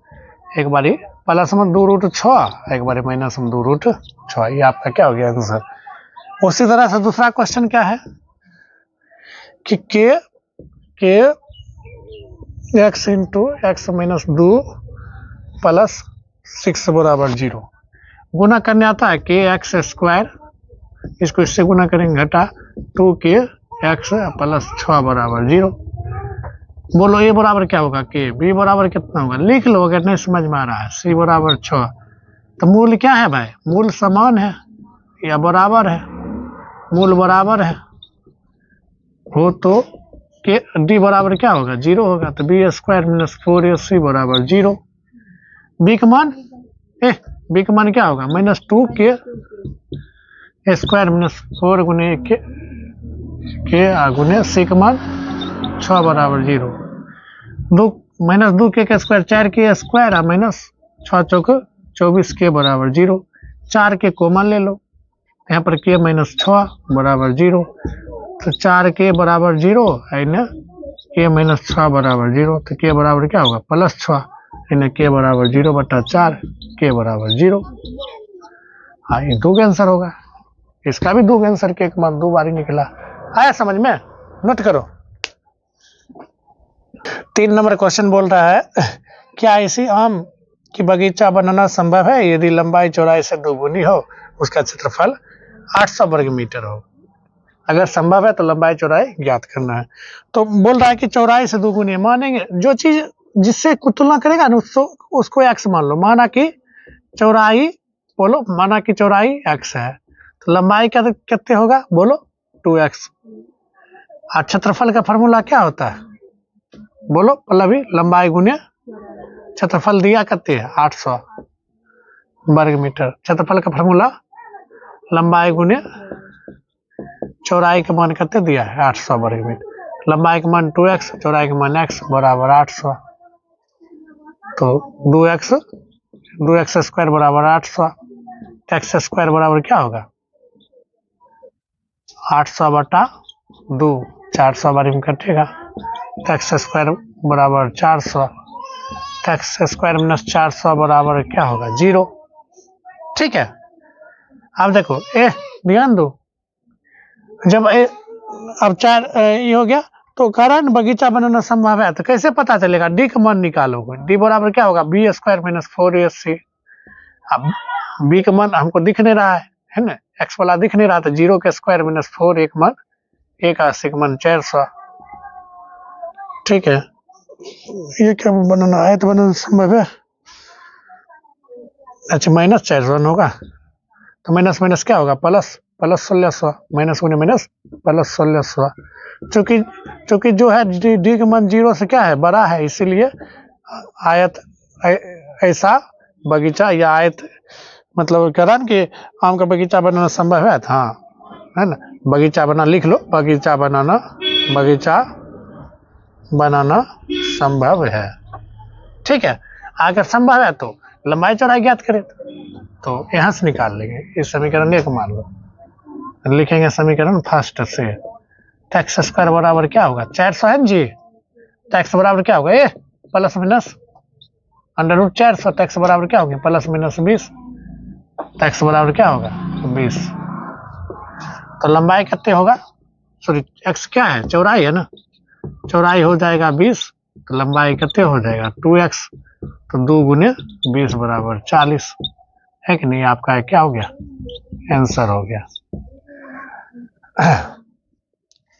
एक बारी प्लस में 2√6 एक बारी माइनस में 2√6। ये आपका क्या हो गया आंसर। उसी तरह से दूसरा क्वेश्चन क्या है कि के x × x - 2 प्लस 6 बराबर 0। गुना करने आता है kx², इसको इससे गुना करेंगे, घटा 2kx प्लस 6 बराबर 0। बोलो a बराबर क्या होगा, k। b बराबर कितना होगा, लिख लो अगर नहीं समझ में आ रहा है। c बराबर 6। तो मूल क्या है भाई, मूल समान है या बराबर है, मूल बराबर है हो तो के d बराबर क्या होगा 0 होगा। तो b² - 4ac बराबर 0। b का मान b का मान क्या होगा -2k² - 4 × c का मान 6 बराबर 0। 2k का स्क्वायर 4k² और -6 × 4 = 24 बराबर 0। 4 के कॉमन ले लो, यहाँ पर k - 6 बराबर 0। तो 4k बराबर 0 है ना, k - 6 बराबर 0। तो k बराबर क्या होगा +6 है ना, k बराबर 0/4 k बराबर 0। हाँ ये 2 का आंसर होगा। इसका भी 2 का आंसर के एक मान 2 बारी निकला। आया समझ में, नोट करो। 3 नंबर क्वेश्चन बोल रहा है क्या इसी आम की बगीचा बनाना संभव है यदि लंबाई चौड़ाई से दोगुनी हो, उसका क्षेत्रफल 800 वर्ग मीटर हो। अगर संभव है तो लंबाई चौड़ाई ज्ञात करना है। तो बोल रहा है कि चौड़ाई से दोगुनी मानेंगे, जो चीज जिससे तुलना करेगा ना उसको x मान लो। माना कि चौड़ाई, बोलो माना कि चौड़ाई x है, तो लंबाई क्या कितने होगा बोलो 2x। और क्षेत्रफल का फॉर्मूला क्या होता है बोलो, मतलब लंबाई गुने क्षेत्रफल दिया कितने है 800। वर्ग मीटर। क्षेत्रफल का फॉर्मूला लंबाई गुने चौड़ाई का मान कितने दिया है 800 वर्ग मीटर। लंबाई का मान 2x, चौड़ाई का मान x बराबर 800। तो 2x स्क्वायर बराबर 800। x स्क्वायर बराबर क्या होगा 800 बटा 2, 400 बारी में कटेगा। x स्क्वायर बराबर 400। x स्क्वायर माइनस 400 बराबर क्या होगा 0। ठीक है, अब देखो ध्यान दो, जब अब 4 ये हो गया तो कारण बगीचा बनाना संभव है, तो कैसे पता चलेगा डी का मान निकालोगे। डी बराबर क्या होगा बी स्क्वायर माइनस 4ac। अब बी का मान हमको दिख नहीं रहा है ना, एक्स वाला दिख नहीं रहा, तो 0 के स्क्वायर माइनस 4 एक मान 81 का मान 400। ठीक है, ये क्या बनाना है, तो बनाना संभव है। अच्छा माइनस 400 होगा, तो माइनस माइनस क्या होगा प्लस 1600, माइनस गुने माइनस प्लस 1600। चूंकि जो है डी का मान 0 से क्या है बड़ा है, इसीलिए आयत ऐसा बगीचा या आयत मतलब कारण कि आम का बगीचा बनाना संभव है। हाँ है ना, बगीचा बना लिख लो, बगीचा बनाना संभव है। ठीक है, अगर संभव है तो लंबाई चौड़ाई ज्ञात करें, तो यहाँ से निकाल लेंगे। इस समीकरण 1 मान लो, लिखेंगे समीकरण फर्स्ट से। एक्स स्क्वायर बराबर क्या होगा 400 है जी, तो एक्स बराबर क्या होगा प्लस माइनस अंडर रूट 400, तो एक्स बराबर क्या होगा प्लस माइनस 20, तो एक्स बराबर क्या होगा 20। तो लंबाई कितने होगा, सॉरी एक्स क्या है चौड़ाई है ना, चौड़ाई हो जाएगा 20, तो लंबाई कितने हो जाएगा 2x, तो 2 गुने 20 बराबर 40 है कि नहीं। आपका क्या हो गया आंसर हो गया।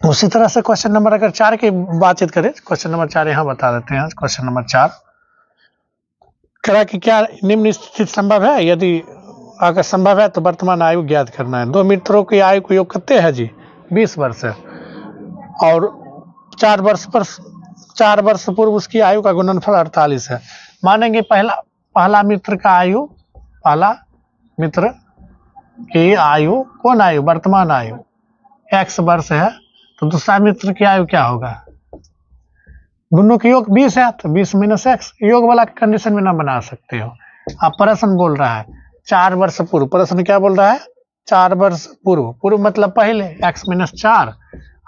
उसी तरह से क्वेश्चन नंबर अगर 4 की बातचीत करें, क्वेश्चन नंबर 4 यहाँ बता देते हैं। क्वेश्चन नंबर 4 करा कि क्या निम्न स्थिति संभव है, यदि अगर संभव है तो वर्तमान आयु ज्ञात करना है। 2 मित्रों की आयु को योग कितने है जी 20 वर्ष है, और 4 वर्ष पूर्व उसकी आयु का गुणनफल 48 है। मानेंगे पहला मित्र की आयु, कौन आयु वर्तमान आयु x वर्ष है, तो दूसरा मित्र की आयु क्या होगा, दोनों की योग 20 है, तो 20 माइनस एक्स। योग वाला कंडीशन में ना बना सकते हो आप। प्रश्न बोल रहा है 4 वर्ष पूर्व, प्रश्न क्या बोल रहा है 4 वर्ष पूर्व मतलब पहले x माइनस 4,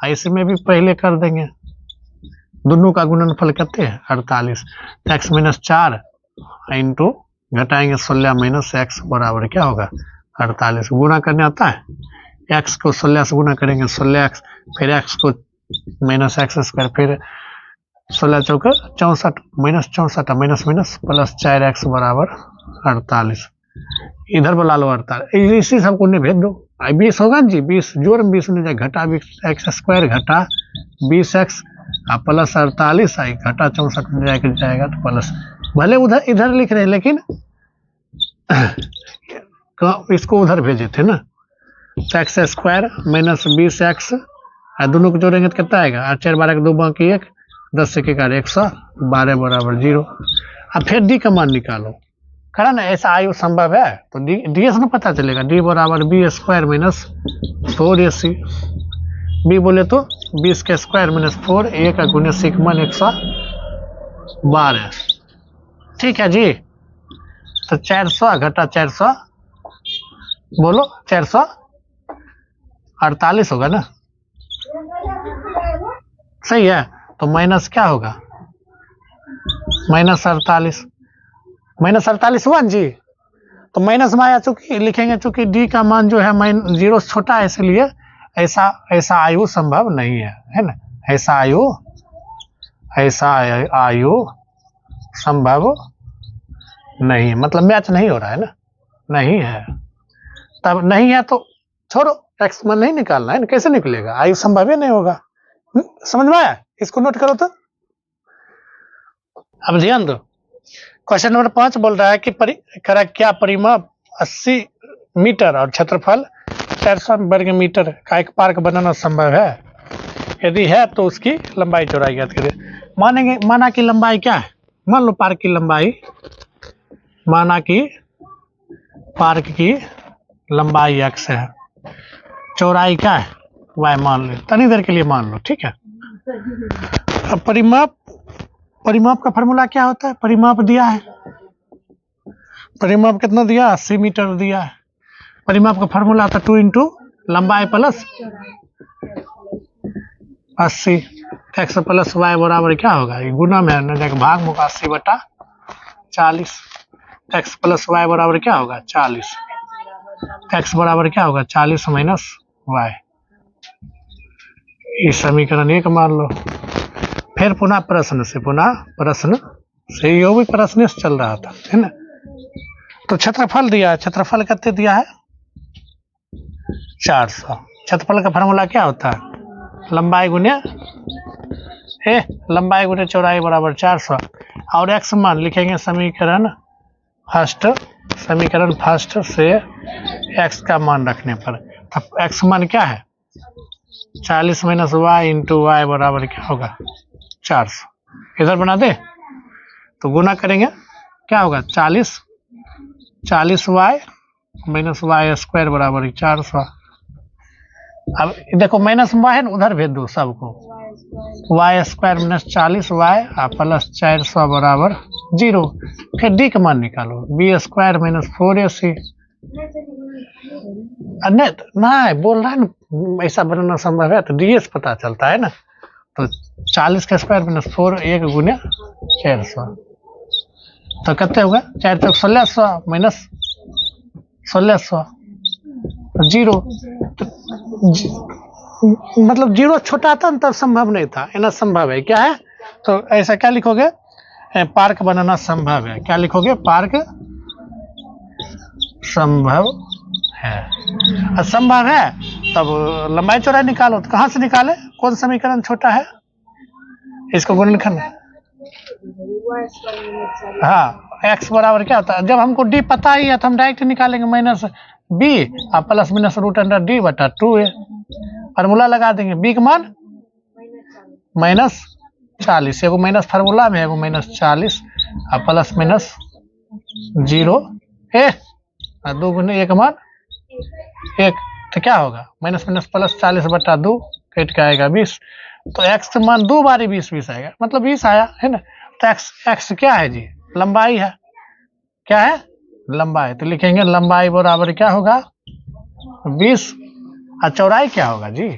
ऐसे में भी पहले कर देंगे। दोनों का गुणनफल कितने है 48, तो x माइनस 4 इंटू घटाएंगे 16 माइनस एक्स बराबर क्या होगा 48। गुणा करने आता है, x को 16 से गुणा करेंगे 16x, फिर x को माइनस एक्स स्क्वायर, फिर 16 चौका 64 minus 64 minus minus plus 4x बराबर 48। इधर बुला लो 48, इसी सब को भेज दो। 20 होगा जी, 20 जोड़ में 20 नहीं जाए, घटा 20 एक्स स्क्वायर घटा 20x प्लस 48 आई घटा 64 में जाएगा तो प्लस, भले उधर इधर लिख रहे हैं लेकिन इसको उधर भेजे थे ना। एक्स स्क्वायर माइनस 20x, दोनों को जोड़ेंगे तो कितना आएगा 8 4 12 2 बाकी 1, 10 से 112 बराबर 0। अब फिर डी का मान निकालो, करा ना ऐसा आयु संभव है, तो डी एस में पता चलेगा। डी बराबर B square minus 4ac, B बोले तो 20 के स्क्वायर माइनस 4, ए का गुने सिक मान 112। ठीक है जी, तो 400 घटा 400 बोलो 448 होगा ना, सही है। तो माइनस क्या होगा माइनस 48 हुआ जी, तो माइनस में आया चूंकि लिखेंगे, चूंकि डी का मान जो है 0 छोटा है, इसलिए ऐसा आयु संभव नहीं है ना। ऐसा आयु संभव नहीं, मतलब मैच नहीं हो रहा है ना, नहीं है। तब नहीं है तो छोड़ो, एक्स मान नहीं निकालना है ना, कैसे निकलेगा, आयु संभव ही नहीं होगा। समझ में आया, इसको नोट करो। तो अब ध्यान दो, क्वेश्चन नंबर 5 बोल रहा है कि क्या परिमाप 80 मीटर और क्षेत्रफल 400 वर्ग मीटर का एक पार्क बनाना संभव है, यदि है तो उसकी लंबाई चौड़ाई ज्ञात करें। माना कि लंबाई क्या है, मान लो पार्क की लंबाई, माना कि पार्क की लंबाई x है, चौड़ाई क्या है y मान लो, तनी देर के लिए मान लो, ठीक है। अब परिमाप का फॉर्मूला क्या होता है, परिमाप दिया है, परिमाप कितना दिया, 80 मीटर दिया है। परिमाप का फॉर्मूला था 2 इंटू लंबाई प्लस 80, x प्लस y बराबर क्या होगा, ये गुना में न जाकर भाग मुका 80/40, x प्लस y बराबर क्या होगा 40, x बराबर क्या होगा 40 माइनस y। इस समीकरण 1 मान लो। फिर पुनः प्रश्न से यो भी प्रश्न से चल रहा था, है ना। तो क्षेत्रफल दिया है, क्षेत्रफल कितने दिया है 400। क्षेत्रफल का फार्मूला क्या होता है, लंबाई गुने चौड़ाई बराबर 400। और x मान लिखेंगे समीकरण फर्स्ट से x का मान रखने पर, तब x मान क्या है 40 माइनस वाई इंटू वाई बराबर क्या होगा 400। इधर बना दे तो गुना करेंगे क्या होगा 40 वाई माइनस वाई स्क्वायर बराबर 400। अब देखो माइनस वाई है ना, उधर भेज दो सबको, y square minus 40 y plus 400 बराबर 0। फिर डी का मान निकालो, बी स्क्वायर माइनस 4ac। नहीं बोल रहा है ना, ऐसा बनाना संभव है तो डी पता चलता है ना। तो 40 का स्क्वायर माइनस 4 1 गुने 400, तो कितने होगा 4 तक 1600 माइनस 1600 0। तो मतलब 0 छोटा था तब संभव नहीं था, है ना, संभव है क्या है। तो ऐसा क्या लिखोगे, पार्क बनाना संभव है, क्या लिखोगे पार्क संभव है। असंभव है तब लंबाई चौड़ाई निकालो, तो कहाँ से निकाले, कौन समीकरण छोटा है, इसको गुणनखंड। हाँ x बराबर क्या होता है, जब हमको d पता ही है तो हम डायरेक्ट निकालेंगे माइनस b और plus minus root under d बटा 2 है। फार्मूला लगा देंगे, b का मान -40, एगो माइनस फार्मूला में, एगो -40 और प्लस माइनस 0 है, 2 गुने 1 मान 1, तो क्या होगा माइनस माइनस प्लस 40 बटा 2 कट के आएगा 20। तो x मान 2 बारी 20 आएगा, मतलब 20 आया, है ना। तो x क्या है जी, लंबाई है, क्या है लंबाई, तो लिखेंगे लंबाई बराबर क्या होगा 20 और चौड़ाई क्या होगा जी,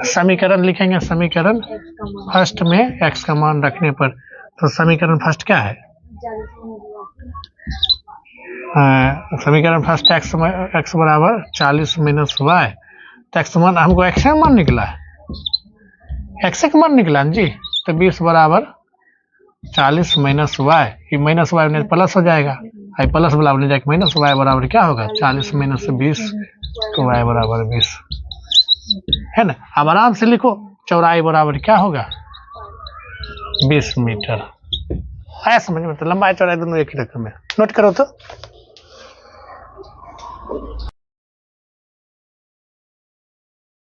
समीकरण लिखेंगे, समीकरण फर्स्ट में x का मान रखने पर। तो समीकरण फर्स्ट क्या है, समीकरण फर्स्ट x बराबर 40 माइनस वाई, तो x मान हमको x का मान निकला है, x का मान निकला जी। तो 20 बराबर 40 माइनस वाई, ये माइनस वाई में प्लस हो जाएगा, आई प्लस बराबर ले जाएगा माइनस वाई बराबर क्या होगा 40 माइनस 20, तो वाई बराबर 20, है ना। अब आराम से लिखो चौड़ाई बराबर क्या होगा 20 मीटर। आया समझ में, तो लंबाई चौड़ाई दोनों एक ही रकम है, नोट करो तो।